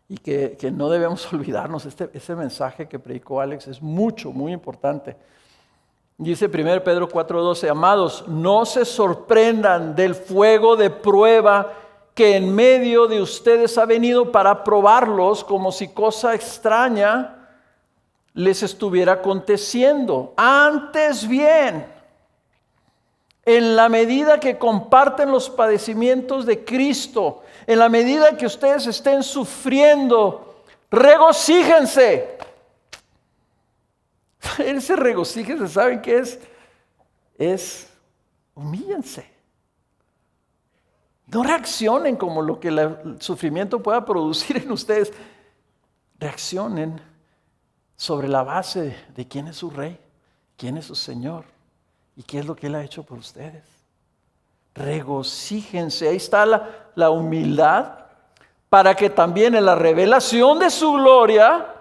y que no debemos olvidarnos. Ese mensaje que predicó Alex es muy importante. Dice 1 Pedro 4:12, amados, no se sorprendan del fuego de prueba que en medio de ustedes ha venido para probarlos como si cosa extraña les estuviera aconteciendo. Antes bien, en la medida que comparten los padecimientos de Cristo, en la medida que ustedes estén sufriendo, regocíjense. Ese regocíjense, ¿saben qué es? Es humíllense. No reaccionen como lo que el sufrimiento pueda producir en ustedes. Reaccionen sobre la base de quién es su Rey, quién es su Señor y qué es lo que Él ha hecho por ustedes. Regocíjense. Ahí está la humildad para que también en la revelación de su gloria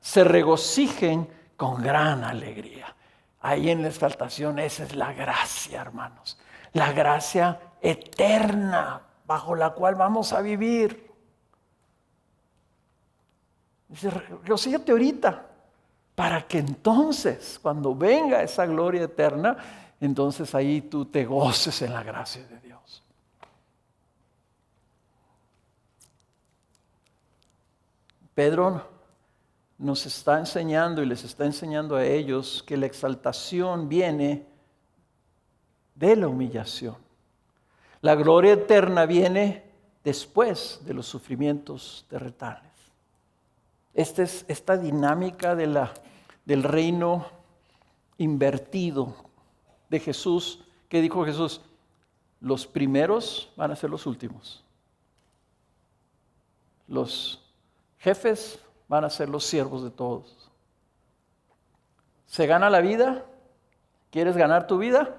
se regocijen con gran alegría. Ahí en la exaltación, esa es la gracia, hermanos. La gracia eterna bajo la cual vamos a vivir. Dice, regocíjate ahorita, para que entonces, cuando venga esa gloria eterna, entonces ahí tú te goces en la gracia de Dios. Pedro nos está enseñando y les está enseñando a ellos que la exaltación viene de la humillación. La gloria eterna viene después de los sufrimientos terrenales. Esta dinámica del reino invertido de Jesús, que dijo Jesús, los primeros van a ser los últimos. Los Jefes van a ser los siervos de todos. ¿Se gana la vida? ¿Quieres ganar tu vida?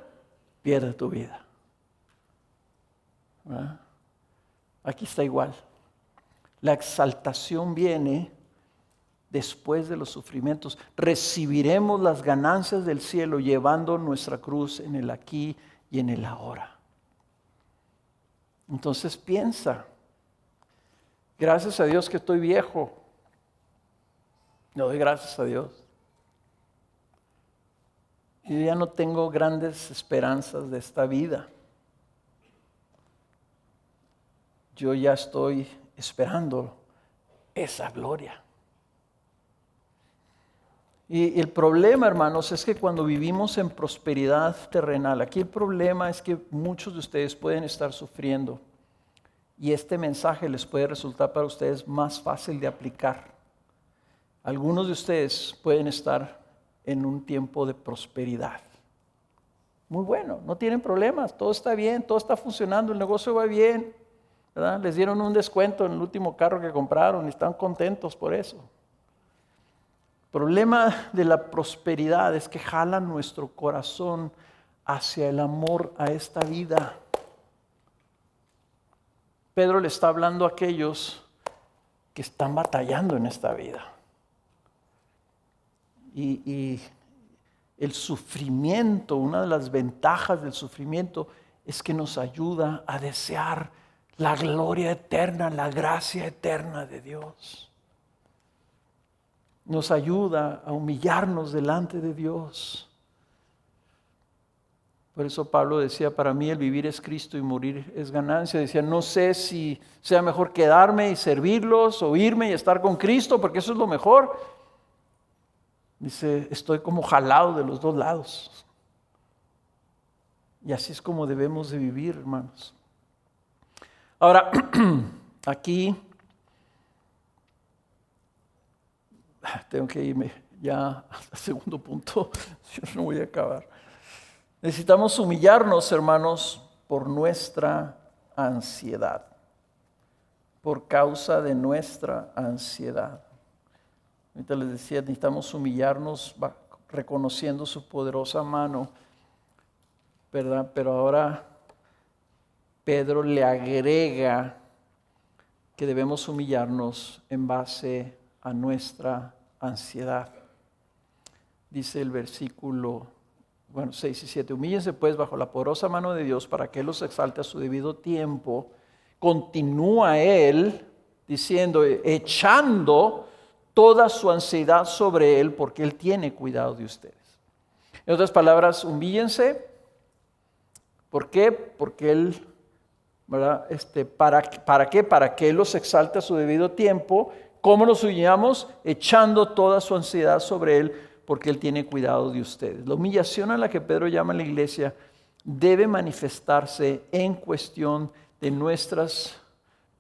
Pierde tu vida. ¿Verdad? Aquí está igual. La exaltación viene después de los sufrimientos. Recibiremos las ganancias del cielo llevando nuestra cruz en el aquí y en el ahora. Entonces piensa, gracias a Dios que estoy viejo. Le doy gracias a Dios. Yo ya no tengo grandes esperanzas de esta vida. Yo ya estoy esperando esa gloria. Y el problema, hermanos, es que cuando vivimos en prosperidad terrenal, aquí el problema es que muchos de ustedes pueden estar sufriendo y este mensaje les puede resultar para ustedes más fácil de aplicar. Algunos de ustedes pueden estar en un tiempo de prosperidad. Muy bueno, no tienen problemas, todo está bien, todo está funcionando, el negocio va bien, ¿verdad? Les dieron un descuento en el último carro que compraron y están contentos por eso. El problema de la prosperidad es que jala nuestro corazón hacia el amor a esta vida. Pedro le está hablando a aquellos que están batallando en esta vida. Y el sufrimiento, una de las ventajas del sufrimiento es que nos ayuda a desear la gloria eterna, la gracia eterna de Dios. Nos ayuda a humillarnos delante de Dios. Por eso Pablo decía, para mí el vivir es Cristo y morir es ganancia. Decía, no sé si sea mejor quedarme y servirlos o irme y estar con Cristo, porque eso es lo mejor. Dice, estoy como jalado de los dos lados. Y así es como debemos de vivir, hermanos. Ahora, aquí tengo que irme ya al segundo punto, yo no voy a acabar. Necesitamos humillarnos, hermanos, por nuestra ansiedad, por causa de nuestra ansiedad. Ahorita les decía, necesitamos humillarnos reconociendo su poderosa mano, ¿verdad? Pero ahora Pedro le agrega que debemos humillarnos en base a nuestra ansiedad. Dice el versículo 6 y 7, humíllense pues bajo la poderosa mano de Dios para que Él los exalte a su debido tiempo. Continúa Él diciendo, echando toda su ansiedad sobre Él porque Él tiene cuidado de ustedes. En otras palabras, humíllense. ¿Por qué? Porque Él, ¿verdad? ¿Para qué? Para que Él los exalte a su debido tiempo. ¿Cómo nos humillamos? Echando toda su ansiedad sobre Él porque Él tiene cuidado de ustedes. La humillación a la que Pedro llama a la iglesia debe manifestarse en cuestión de nuestras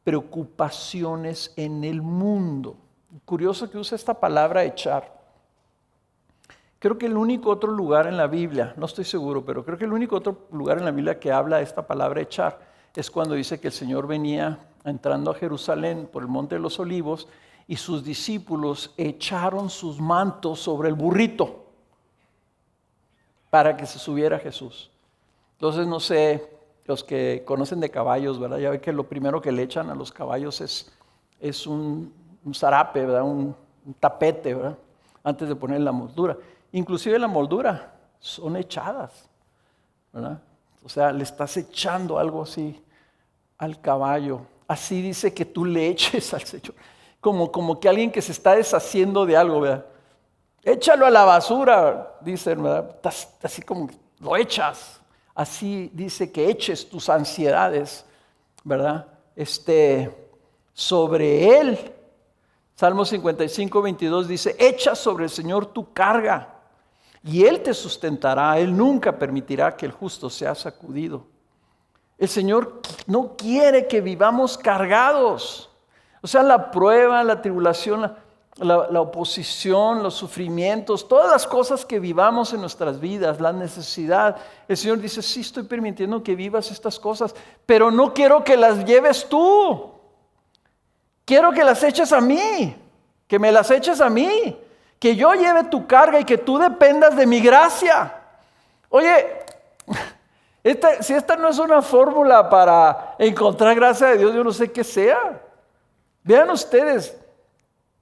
preocupaciones en el mundo. Curioso que usa esta palabra echar. Creo que el único otro lugar en la Biblia, no estoy seguro, pero creo que el único otro lugar en la Biblia que habla de esta palabra echar es cuando dice que el Señor venía entrando a Jerusalén por el Monte de los Olivos y sus discípulos echaron sus mantos sobre el burrito para que se subiera Jesús. Entonces, no sé, los que conocen de caballos, ¿verdad? Ya ven que lo primero que le echan a los caballos es un zarape, ¿verdad? Un tapete, ¿verdad? Antes de poner la moldura. Inclusive la moldura son echadas, ¿verdad? O sea, le estás echando algo así al caballo. Así dice que tú le eches al Señor. Como que alguien que se está deshaciendo de algo, ¿verdad? Échalo a la basura, dicen, ¿verdad? Así como lo echas. Así dice que eches tus ansiedades, ¿verdad? Sobre Él. Salmo 55, 22 dice, echa sobre el Señor tu carga y Él te sustentará. Él nunca permitirá que el justo sea sacudido. El Señor no quiere que vivamos cargados. O sea, la prueba, la tribulación, la oposición, los sufrimientos, todas las cosas que vivamos en nuestras vidas, la necesidad. El Señor dice, sí estoy permitiendo que vivas estas cosas, pero no quiero que las lleves tú. Quiero que las eches a mí, que me las eches a mí, que yo lleve tu carga y que tú dependas de mi gracia. Oye, si esta no es una fórmula para encontrar gracia de Dios, yo no sé qué sea. Vean ustedes,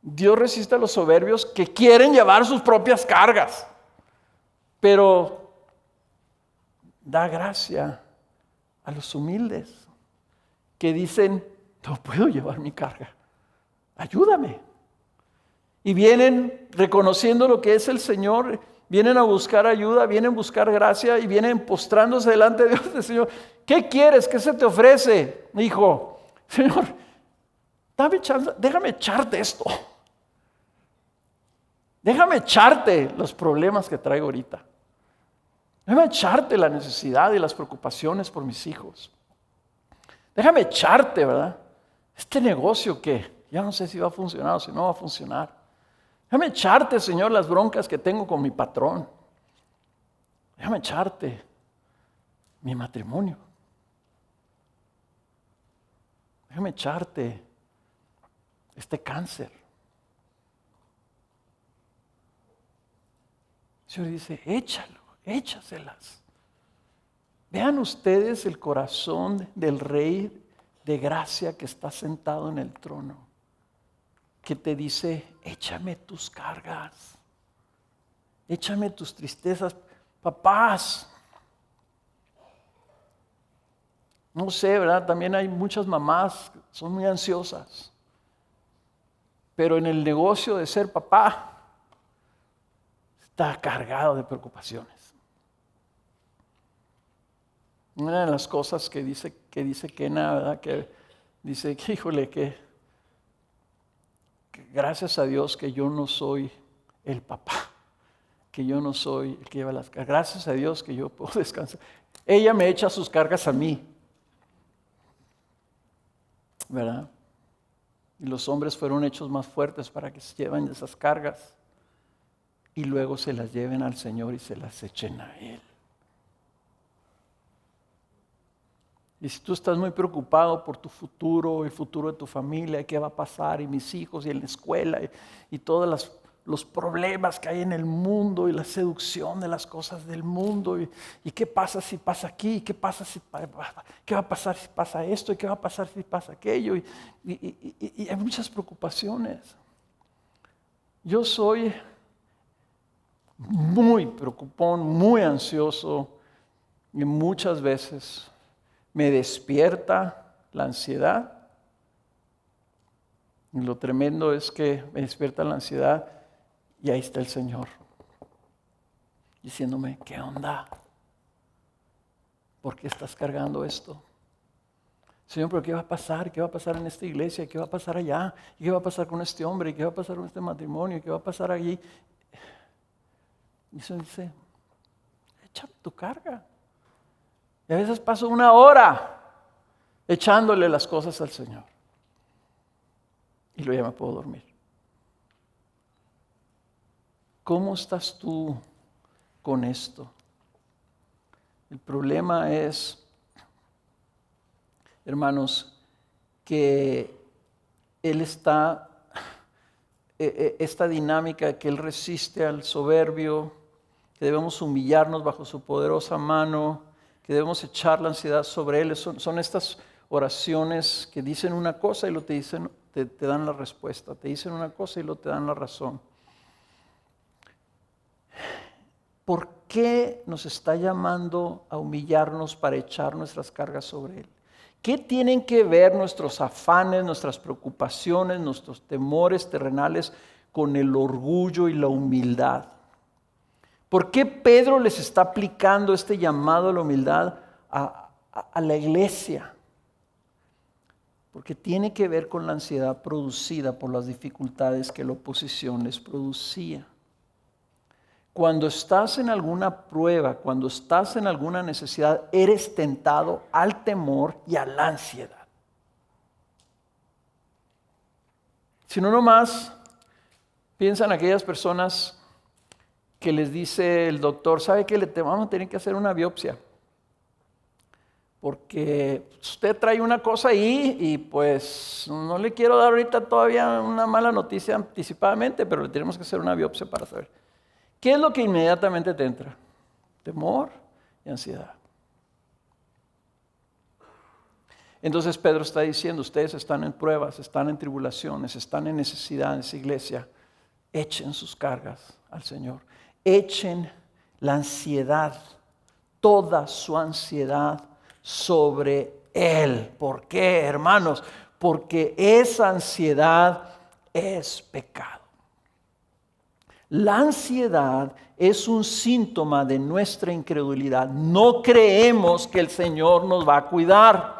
Dios resiste a los soberbios que quieren llevar sus propias cargas, pero da gracia a los humildes que dicen, no puedo llevar mi carga, ayúdame. Y vienen reconociendo lo que es el Señor, vienen a buscar ayuda, vienen a buscar gracia y vienen postrándose delante de Dios. Señor, ¿qué quieres? ¿Qué se te ofrece, hijo? Señor, dame chance, déjame echarte esto. Déjame echarte los problemas que traigo ahorita. Déjame echarte la necesidad y las preocupaciones por mis hijos. Déjame echarte, ¿verdad? Este negocio que ya no sé si va a funcionar o si no va a funcionar. Déjame echarte, Señor, las broncas que tengo con mi patrón. Déjame echarte mi matrimonio. Déjame echarte este cáncer. El Señor dice, échalo, échaselas. Vean ustedes el corazón del Rey de gracia que está sentado en el trono, que te dice, échame tus cargas, échame tus tristezas. Papás, no sé, ¿verdad? También hay muchas mamás que son muy ansiosas, pero en el negocio de ser papá está cargado de preocupaciones. Una de las cosas que dice Kena, ¿verdad? Que dice que, híjole, que gracias a Dios que yo no soy el papá, que yo no soy el que lleva las cargas. Gracias a Dios que yo puedo descansar. Ella me echa sus cargas a mí, ¿verdad? Y los hombres fueron hechos más fuertes para que se lleven esas cargas y luego se las lleven al Señor y se las echen a Él. Y si tú estás muy preocupado por tu futuro, el futuro de tu familia, qué va a pasar, y mis hijos, y en la escuela, y todos los problemas que hay en el mundo, y la seducción de las cosas del mundo, y qué pasa si pasa aquí, y qué va a pasar si pasa esto, y qué va a pasar si pasa aquello, y hay muchas preocupaciones. Yo soy muy preocupón, muy ansioso, y muchas veces me despierta la ansiedad. Y lo tremendo es que me despierta la ansiedad y ahí está el Señor diciéndome, ¿qué onda? ¿Por qué estás cargando esto? Señor, ¿pero qué va a pasar? ¿Qué va a pasar en esta iglesia? ¿Qué va a pasar allá? ¿Y qué va a pasar con este hombre? ¿Y qué va a pasar con este matrimonio? ¿Qué va a pasar allí? Y eso dice, échame tu carga. Y a veces paso 1 hora echándole las cosas al Señor. Y luego ya me puedo dormir. ¿Cómo estás tú con esto? El problema es, hermanos, que Él está, esta dinámica que Él resiste al soberbio, que debemos humillarnos bajo su poderosa mano, que debemos echar la ansiedad sobre Él. Son estas oraciones que dicen una cosa y luego te dan la respuesta. Te dicen una cosa y luego te dan la razón. ¿Por qué nos está llamando a humillarnos para echar nuestras cargas sobre Él? ¿Qué tienen que ver nuestros afanes, nuestras preocupaciones, nuestros temores terrenales con el orgullo y la humildad? ¿Por qué Pedro les está aplicando este llamado a la humildad a la iglesia? Porque tiene que ver con la ansiedad producida por las dificultades que la oposición les producía. Cuando estás en alguna prueba, cuando estás en alguna necesidad, eres tentado al temor y a la ansiedad. Si no nomás piensan aquellas personas que les dice el doctor, ¿sabe qué? Te vamos a tener que hacer una biopsia. porque usted trae una cosa ahí y pues no le quiero dar ahorita todavía una mala noticia anticipadamente, pero le tenemos que hacer una biopsia para saber. ¿Qué es lo que inmediatamente te entra? Temor y ansiedad. Entonces Pedro está diciendo, ustedes están en pruebas, están en tribulaciones, están en necesidades, iglesia. Echen sus cargas al Señor. Echen la ansiedad, toda su ansiedad sobre Él. ¿Por qué, hermanos? Porque esa ansiedad es pecado. La ansiedad es un síntoma de nuestra incredulidad. No creemos que el Señor nos va a cuidar.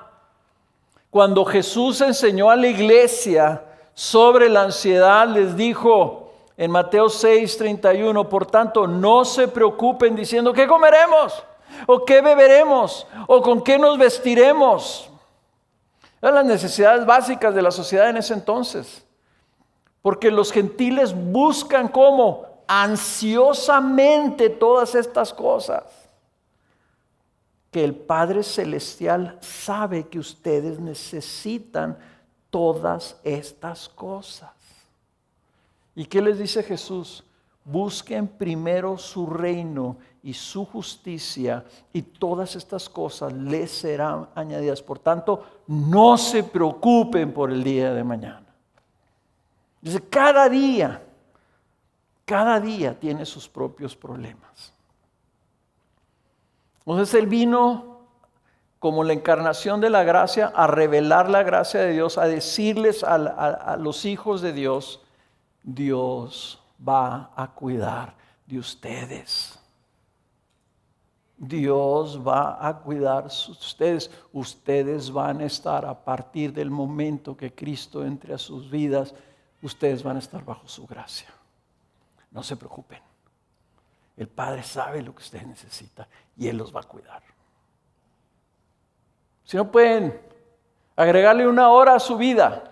Cuando Jesús enseñó a la iglesia sobre la ansiedad, les dijo en Mateo 6:31, por tanto, no se preocupen diciendo, ¿qué comeremos? ¿O qué beberemos? ¿O con qué nos vestiremos? Eran las necesidades básicas de la sociedad en ese entonces. Porque los gentiles buscan ¿cómo? Ansiosamente todas estas cosas. Que el Padre Celestial sabe que ustedes necesitan todas estas cosas. ¿Y qué les dice Jesús? Busquen primero su reino y su justicia y todas estas cosas les serán añadidas. Por tanto, no se preocupen por el día de mañana. Dice, cada día tiene sus propios problemas. Entonces Él vino como la encarnación de la gracia a revelar la gracia de Dios, a decirles a los hijos de Dios, Dios va a cuidar de ustedes. Dios va a cuidar de ustedes. Ustedes van a estar a partir del momento que Cristo entre a sus vidas, ustedes van a estar bajo su gracia. No se preocupen. El Padre sabe lo que ustedes necesitan y Él los va a cuidar. Si no pueden agregarle 1 hora a su vida,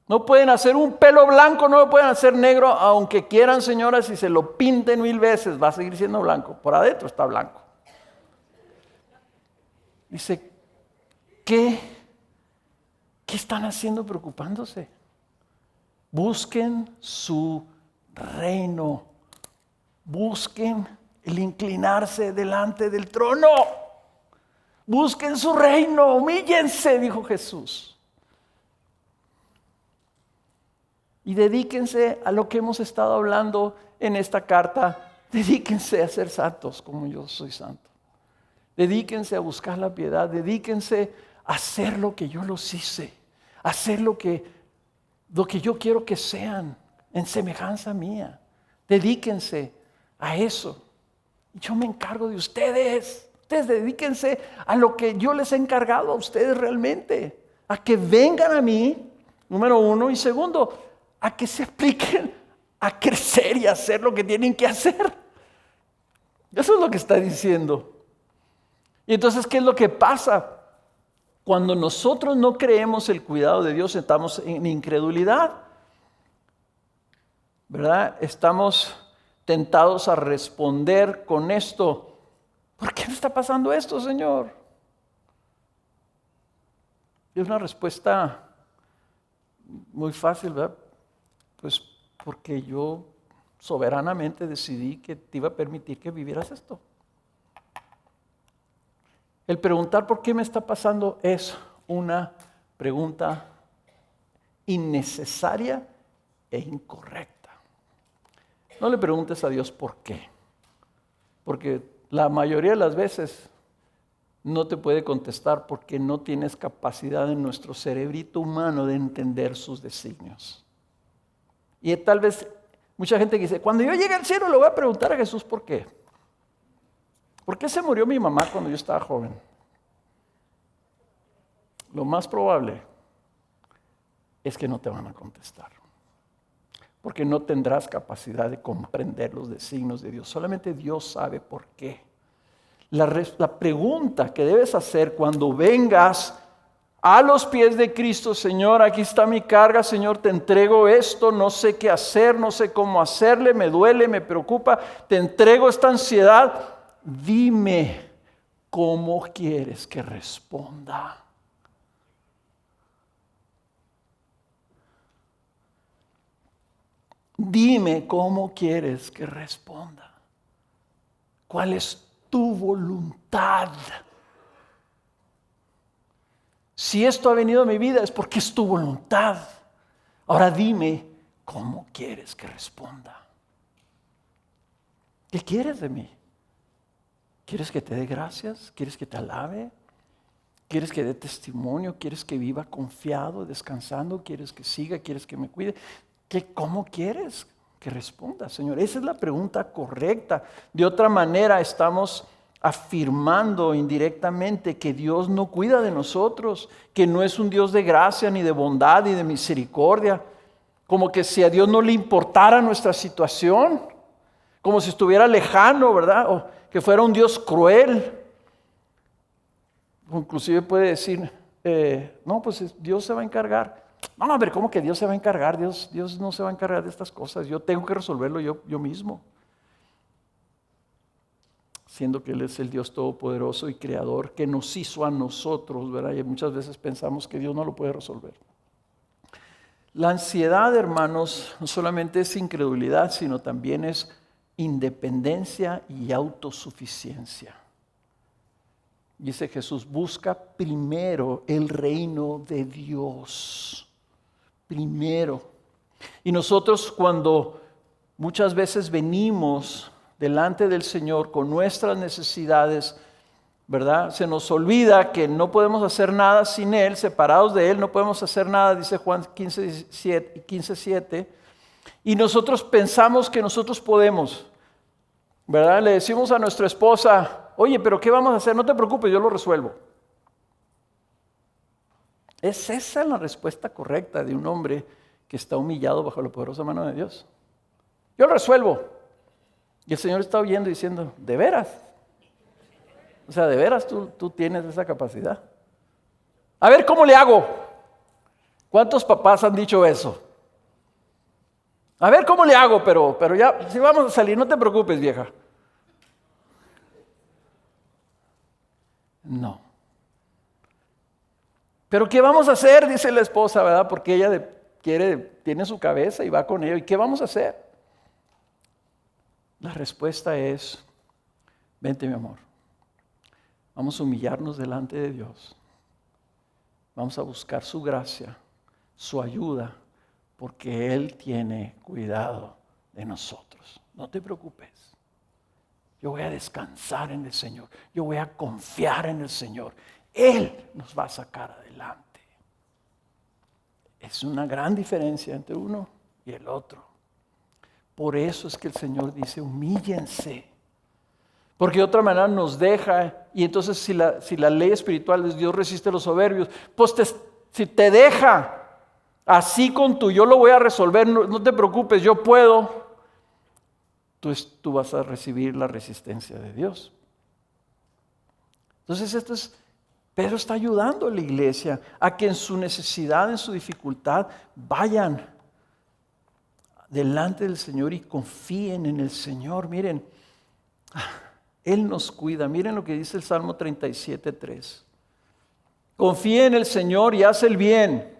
no pueden hacer un pelo blanco, no lo pueden hacer negro, aunque quieran, señoras, y se lo pinten 1000 veces, va a seguir siendo blanco. Por adentro está blanco. Dice, ¿qué están haciendo preocupándose? Busquen su reino. Busquen el inclinarse delante del trono. Busquen su reino, humíllense, dijo Jesús. Y dedíquense a lo que hemos estado hablando en esta carta. Dedíquense a ser santos como yo soy santo. Dedíquense a buscar la piedad. Dedíquense a hacer lo que yo los hice. A hacer lo que yo quiero que sean en semejanza mía. Dedíquense a eso. Yo me encargo de ustedes. Ustedes dedíquense a lo que yo les he encargado a ustedes realmente. A que vengan a mí, número 1. Y segundo, a que se apliquen a crecer y a hacer lo que tienen que hacer. Eso es lo que está diciendo. Y entonces, ¿qué es lo que pasa? Cuando nosotros no creemos el cuidado de Dios, estamos en incredulidad. ¿Verdad? Estamos tentados a responder con esto. ¿Por qué me está pasando esto, Señor? Es una respuesta muy fácil, ¿verdad? Pues porque yo soberanamente decidí que te iba a permitir que vivieras esto. El preguntar por qué me está pasando es una pregunta innecesaria e incorrecta. No le preguntes a Dios por qué, porque la mayoría de las veces no te puede contestar porque no tienes capacidad en nuestro cerebrito humano de entender sus designios. Y tal vez mucha gente que dice, cuando yo llegue al cielo le voy a preguntar a Jesús por qué. ¿Por qué se murió mi mamá cuando yo estaba joven? Lo más probable es que no te van a contestar. Porque no tendrás capacidad de comprender los designios de Dios. Solamente Dios sabe por qué. La pregunta que debes hacer cuando vengas a los pies de Cristo, Señor, aquí está mi carga, Señor, te entrego esto, no sé qué hacer, no sé cómo hacerle, me duele, me preocupa, te entrego esta ansiedad. Dime, ¿cómo quieres que responda? Dime cómo quieres que responda. ¿Cuál es tu voluntad? Si esto ha venido a mi vida es porque es tu voluntad. Ahora dime cómo quieres que responda. ¿Qué quieres de mí? ¿Quieres que te dé gracias? ¿Quieres que te alabe? ¿Quieres que dé testimonio? ¿Quieres que viva confiado, descansando? ¿Quieres que siga? ¿Quieres que me cuide? ¿Cómo quieres que responda, Señor? Esa es la pregunta correcta. De otra manera estamos afirmando indirectamente que Dios no cuida de nosotros, que no es un Dios de gracia, ni de bondad, ni de misericordia. Como que si a Dios no le importara nuestra situación, como si estuviera lejano, ¿verdad? O que fuera un Dios cruel. Inclusive puede decir, no, pues Dios se va a encargar. No, a ver, ¿cómo que Dios se va a encargar? Dios no se va a encargar de estas cosas. Yo tengo que resolverlo yo mismo. Siendo que Él es el Dios todopoderoso y creador que nos hizo a nosotros, ¿verdad? Y muchas veces pensamos que Dios no lo puede resolver. La ansiedad, hermanos, no solamente es incredulidad, sino también es independencia y autosuficiencia. Dice Jesús, busca primero el reino de Dios. Primero. Y nosotros cuando muchas veces venimos delante del Señor con nuestras necesidades, ¿verdad? Se nos olvida que no podemos hacer nada sin Él, separados de Él no podemos hacer nada, dice Juan 15:7. Y nosotros pensamos que nosotros podemos, ¿verdad? Le decimos a nuestra esposa, oye, pero ¿qué vamos a hacer? No te preocupes, yo lo resuelvo. ¿Es esa la respuesta correcta de un hombre que está humillado bajo la poderosa mano de Dios? Yo lo resuelvo. Y el Señor está oyendo y diciendo, ¿de veras? O sea, ¿de veras tú tienes esa capacidad? A ver, ¿cómo le hago? ¿Cuántos papás han dicho eso? A ver, ¿cómo le hago? Pero ya, si vamos a salir, no te preocupes, vieja. No. ¿Pero qué vamos a hacer? Dice la esposa, ¿verdad? Porque ella tiene su cabeza y va con ello. ¿Y qué vamos a hacer? La respuesta es, vente mi amor, vamos a humillarnos delante de Dios. Vamos a buscar su gracia, su ayuda, porque Él tiene cuidado de nosotros. No te preocupes. Yo voy a descansar en el Señor. Yo voy a confiar en el Señor. Él nos va a sacar adelante. Es una gran diferencia entre uno y el otro. Por eso es que el Señor dice, humíllense. Porque de otra manera nos deja, y entonces si la ley espiritual de Dios resiste a los soberbios, pues si te deja así con yo lo voy a resolver, no te preocupes, yo puedo, tú vas a recibir la resistencia de Dios. Entonces Pedro está ayudando a la iglesia a que en su necesidad, en su dificultad, vayan delante del Señor y confíen en el Señor. Miren, Él nos cuida. Miren lo que dice el Salmo 37:3. Confía en el Señor y haz el bien.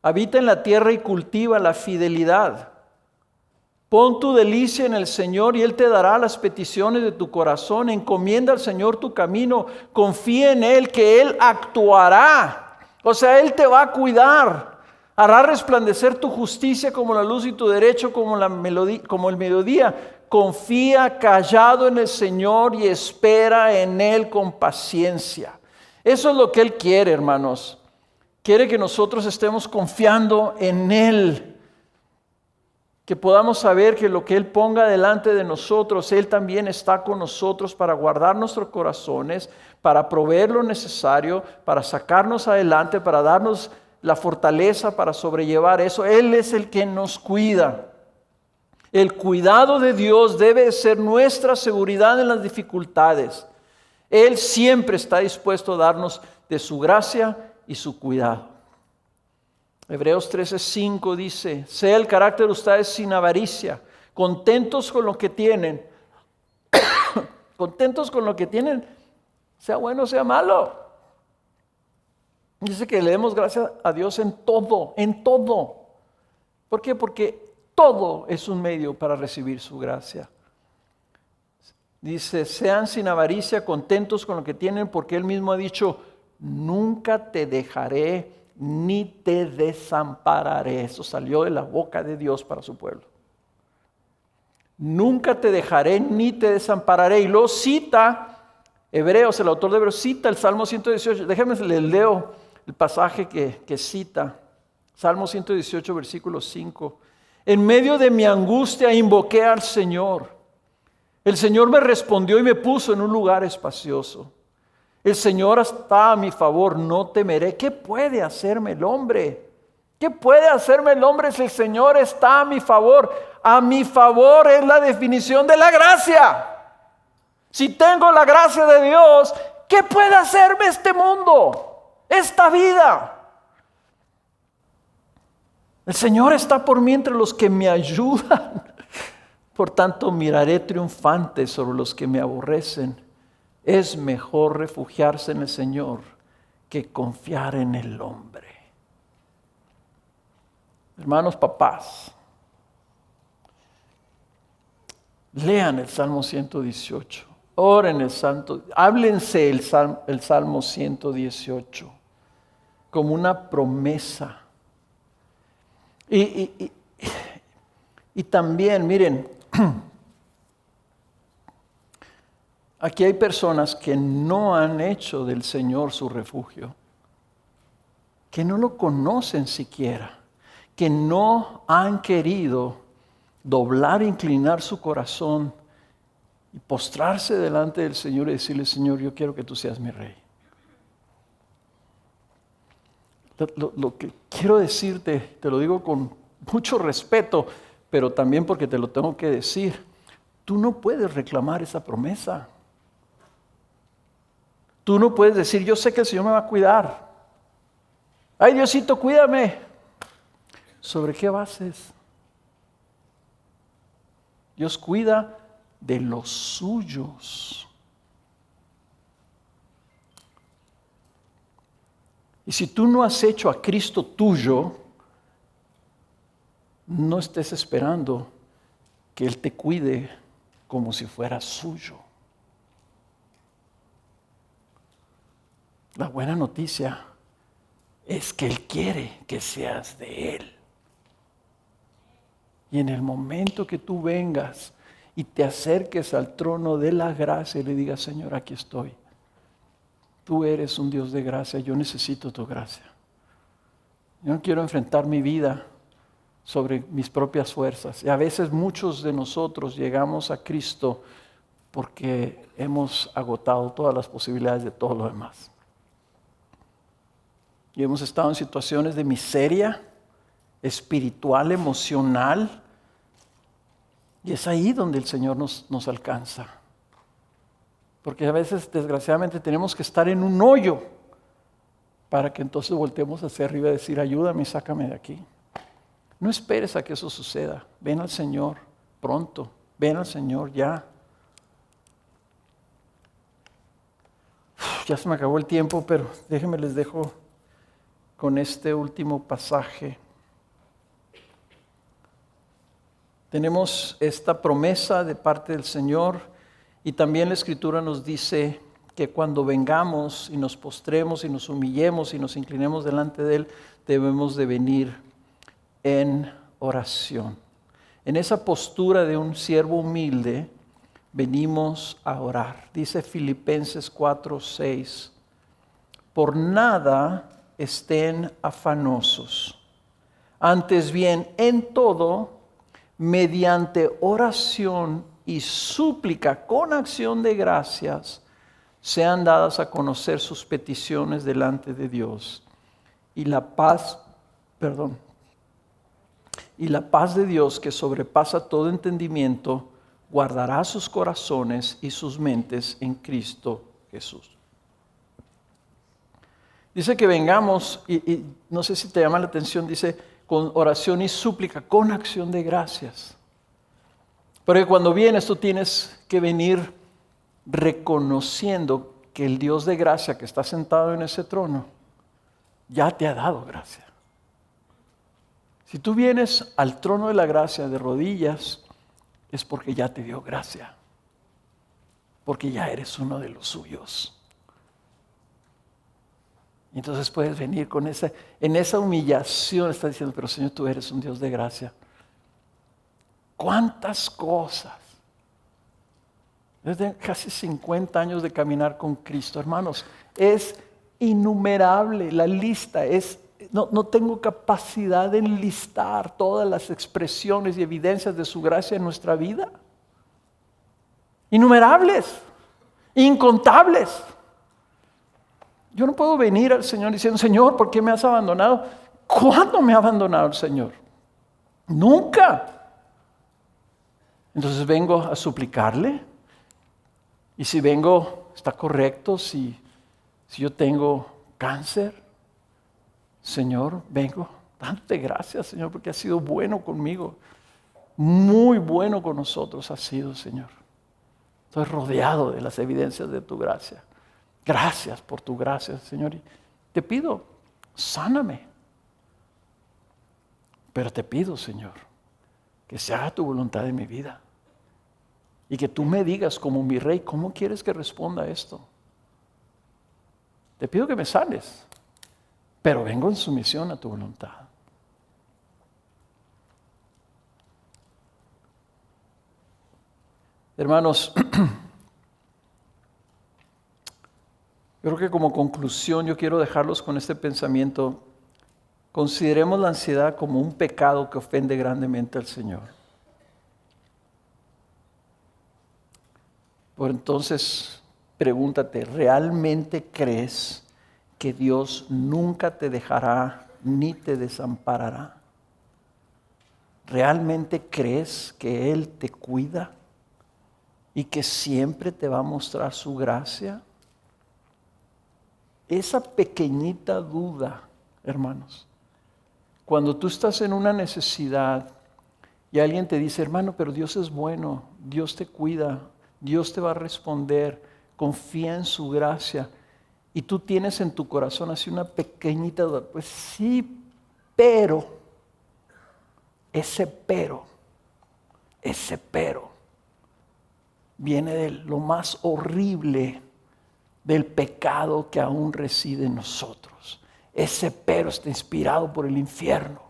Habita en la tierra y cultiva la fidelidad. Pon tu delicia en el Señor y Él te dará las peticiones de tu corazón. Encomienda al Señor tu camino. Confía en Él que Él actuará. O sea, Él te va a cuidar. Hará resplandecer tu justicia como la luz y tu derecho como el mediodía. Confía callado en el Señor y espera en Él con paciencia. Eso es lo que Él quiere, hermanos. Quiere que nosotros estemos confiando en Él. Que podamos saber que lo que Él ponga delante de nosotros, Él también está con nosotros para guardar nuestros corazones, para proveer lo necesario, para sacarnos adelante, para darnos la fortaleza para sobrellevar eso. Él es el que nos cuida. El cuidado de Dios debe ser nuestra seguridad en las dificultades. Él siempre está dispuesto a darnos de su gracia y su cuidado. Hebreos 13:5 dice, sea el carácter de ustedes sin avaricia, contentos con lo que tienen, contentos con lo que tienen, sea bueno o sea malo. Dice que le demos gracias a Dios en todo, en todo. ¿Por qué? Porque todo es un medio para recibir su gracia. Dice, sean sin avaricia, contentos con lo que tienen, porque Él mismo ha dicho, nunca te dejaré ni te desampararé. Eso salió de la boca de Dios para su pueblo. Nunca te dejaré ni te desampararé. Y luego cita, Hebreos, el autor de Hebreos, cita el Salmo 118. Déjenme les leo el pasaje que cita. Salmo 118, versículo 5. En medio de mi angustia invoqué al Señor. El Señor me respondió y me puso en un lugar espacioso. El Señor está a mi favor, no temeré. ¿Qué puede hacerme el hombre? ¿Qué puede hacerme el hombre si el Señor está a mi favor? A mi favor es la definición de la gracia. Si tengo la gracia de Dios, ¿qué puede hacerme este mundo? Esta vida. El Señor está por mí entre los que me ayudan. Por tanto, miraré triunfante sobre los que me aborrecen. Es mejor refugiarse en el Señor que confiar en el hombre. Hermanos, papás, lean el Salmo 118. Oren el Santo, háblense el Salmo 118 como una promesa. Y también, miren, aquí hay personas que no han hecho del Señor su refugio, que no lo conocen siquiera, que no han querido doblar, inclinar su corazón y postrarse delante del Señor y decirle, Señor, yo quiero que tú seas mi rey. Lo que quiero decirte, te lo digo con mucho respeto, pero también porque te lo tengo que decir, tú no puedes reclamar esa promesa. Tú no puedes decir, yo sé que el Señor me va a cuidar. Ay, Diosito, cuídame. ¿Sobre qué bases? Dios cuida de los suyos. Y si tú no has hecho a Cristo tuyo, no estés esperando que Él te cuide como si fuera suyo. La buena noticia es que Él quiere que seas de Él. Y en el momento que tú vengas y te acerques al trono de la gracia y le digas, Señor, aquí estoy. Tú eres un Dios de gracia, yo necesito tu gracia. Yo no quiero enfrentar mi vida sobre mis propias fuerzas. Y a veces muchos de nosotros llegamos a Cristo porque hemos agotado todas las posibilidades de todo lo demás. Y hemos estado en situaciones de miseria espiritual, emocional. Y es ahí donde el Señor nos alcanza. Porque a veces, desgraciadamente, tenemos que estar en un hoyo para que entonces volteemos hacia arriba y decir, ayúdame y sácame de aquí. No esperes a que eso suceda. Ven al Señor pronto. Ven al Señor ya. Ya se me acabó el tiempo, pero déjenme les dejo con este último pasaje. Tenemos esta promesa de parte del Señor y también la Escritura nos dice que cuando vengamos y nos postremos y nos humillemos y nos inclinemos delante de Él, debemos de venir en oración. En esa postura de un siervo humilde, venimos a orar. Dice Filipenses 4:6, por nada estén afanosos, antes bien en todo, mediante oración y súplica con acción de gracias, sean dadas a conocer sus peticiones delante de Dios. Y la paz de Dios, que sobrepasa todo entendimiento, guardará sus corazones y sus mentes en Cristo Jesús. Dice que vengamos, y no sé si te llama la atención, dice con oración y súplica, con acción de gracias. Porque cuando vienes tú tienes que venir reconociendo que el Dios de gracia que está sentado en ese trono ya te ha dado gracia. Si tú vienes al trono de la gracia de rodillas, es porque ya te dio gracia. Porque ya eres uno de los suyos. Y entonces puedes venir en esa humillación, está diciendo, pero Señor, tú eres un Dios de gracia. ¿Cuántas cosas? Desde casi 50 años de caminar con Cristo, hermanos, es innumerable la lista. No tengo capacidad de enlistar todas las expresiones y evidencias de su gracia en nuestra vida. Innumerables, incontables. Yo no puedo venir al Señor diciendo, Señor, ¿por qué me has abandonado? ¿Cuándo me ha abandonado el Señor? Nunca. Entonces vengo a suplicarle. Y si vengo, está correcto. Si yo tengo cáncer, Señor, vengo dándote gracias, Señor, porque has sido bueno conmigo. Muy bueno con nosotros has sido, Señor. Estoy rodeado de las evidencias de tu gracia. Gracias por tu gracia, Señor. Y te pido, sáname. Pero te pido, Señor, que se haga tu voluntad en mi vida. Y que tú me digas como mi rey, ¿cómo quieres que responda a esto? Te pido que me sanes, pero vengo en sumisión a tu voluntad. Hermanos, creo que como conclusión yo quiero dejarlos con este pensamiento. Consideremos la ansiedad como un pecado que ofende grandemente al Señor. Por entonces, pregúntate, ¿realmente crees que Dios nunca te dejará ni te desamparará? ¿Realmente crees que Él te cuida y que siempre te va a mostrar su gracia? Esa pequeñita duda, hermanos, cuando tú estás en una necesidad y alguien te dice, hermano, pero Dios es bueno, Dios te cuida, Dios te va a responder, confía en su gracia, y tú tienes en tu corazón así una pequeñita duda, pues sí, pero, ese pero viene de lo más horrible del pecado que aún reside en nosotros. Ese pero está inspirado por el infierno.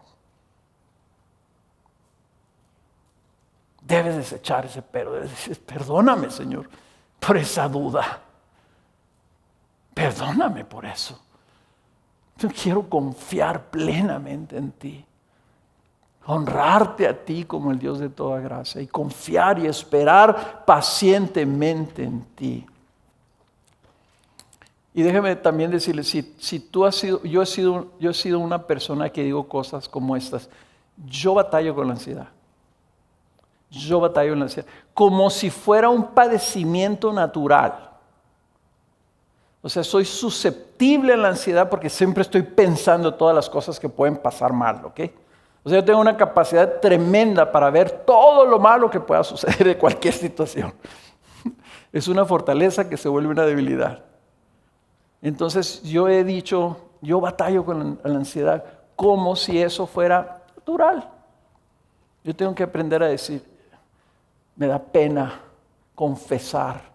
Debes desechar ese pero, debes decir, perdóname, Señor, por esa duda. Perdóname por eso. Yo quiero confiar plenamente en ti. Honrarte a ti como el Dios de toda gracia y confiar y esperar pacientemente en ti. Y déjeme también decirle, si tú has sido, yo he sido una persona que digo cosas como estas. Yo batallo con la ansiedad. Yo batallo con la ansiedad. Como si fuera un padecimiento natural. O sea, soy susceptible a la ansiedad porque siempre estoy pensando todas las cosas que pueden pasar mal, ¿ok? O sea, yo tengo una capacidad tremenda para ver todo lo malo que pueda suceder de cualquier situación. Es una fortaleza que se vuelve una debilidad. Entonces yo he dicho, yo batallo con la ansiedad como si eso fuera natural. Yo tengo que aprender a decir, me da pena confesar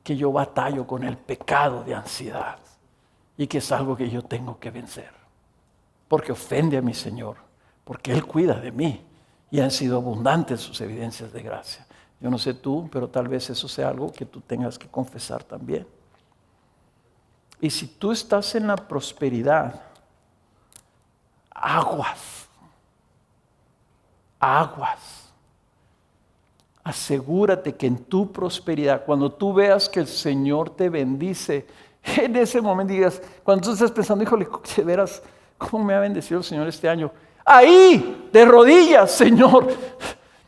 que yo batallo con el pecado de ansiedad y que es algo que yo tengo que vencer. Porque ofende a mi Señor, porque Él cuida de mí y han sido abundantes sus evidencias de gracia. Yo no sé tú, pero tal vez eso sea algo que tú tengas que confesar también. Y si tú estás en la prosperidad, aguas. Asegúrate que en tu prosperidad, cuando tú veas que el Señor te bendice, en ese momento digas, cuando tú estás pensando, híjole, de veras, ¿cómo me ha bendecido el Señor este año? Ahí, de rodillas, Señor,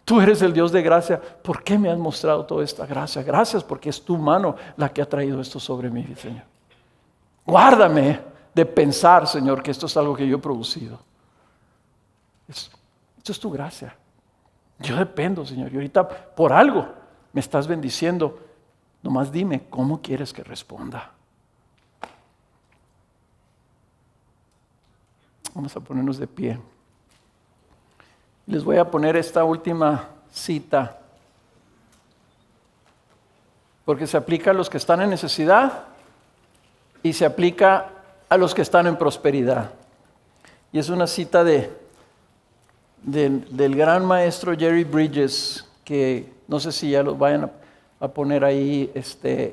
tú eres el Dios de gracia. ¿Por qué me has mostrado toda esta gracia? Gracias porque es tu mano la que ha traído esto sobre mí, Señor. Guárdame de pensar, Señor, que esto es algo que yo he producido. Esto es tu gracia. Yo dependo, Señor. Y ahorita por algo me estás bendiciendo. Nomás dime cómo quieres que responda. Vamos a ponernos de pie. Les voy a poner esta última cita, porque se aplica a los que están en necesidad y se aplica a los que están en prosperidad. Y es una cita del gran maestro Jerry Bridges, que no sé si ya lo vayan a poner ahí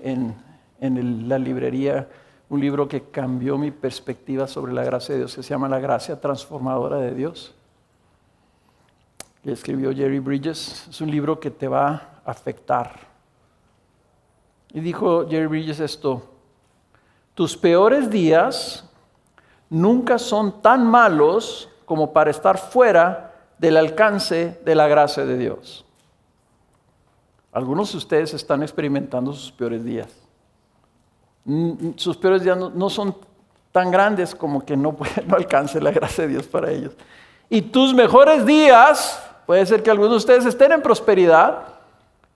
en la librería, un libro que cambió mi perspectiva sobre la gracia de Dios, que se llama La Gracia Transformadora de Dios. Que escribió Jerry Bridges. Es un libro que te va a afectar. Y dijo Jerry Bridges esto: tus peores días nunca son tan malos como para estar fuera del alcance de la gracia de Dios. Algunos de ustedes están experimentando sus peores días. Sus peores días no son tan grandes como que no alcance la gracia de Dios para ellos. Y tus mejores días, puede ser que algunos de ustedes estén en prosperidad,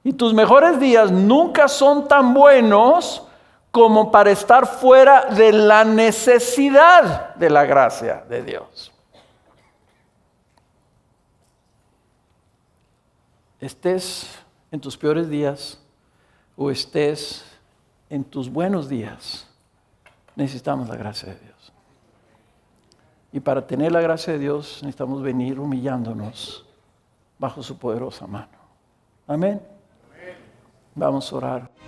y tus mejores días nunca son tan buenos como para estar fuera de la necesidad de la gracia de Dios. Estés en tus peores días o estés en tus buenos días, necesitamos la gracia de Dios. Y para tener la gracia de Dios necesitamos venir humillándonos bajo su poderosa mano. Amén. Vamos a orar.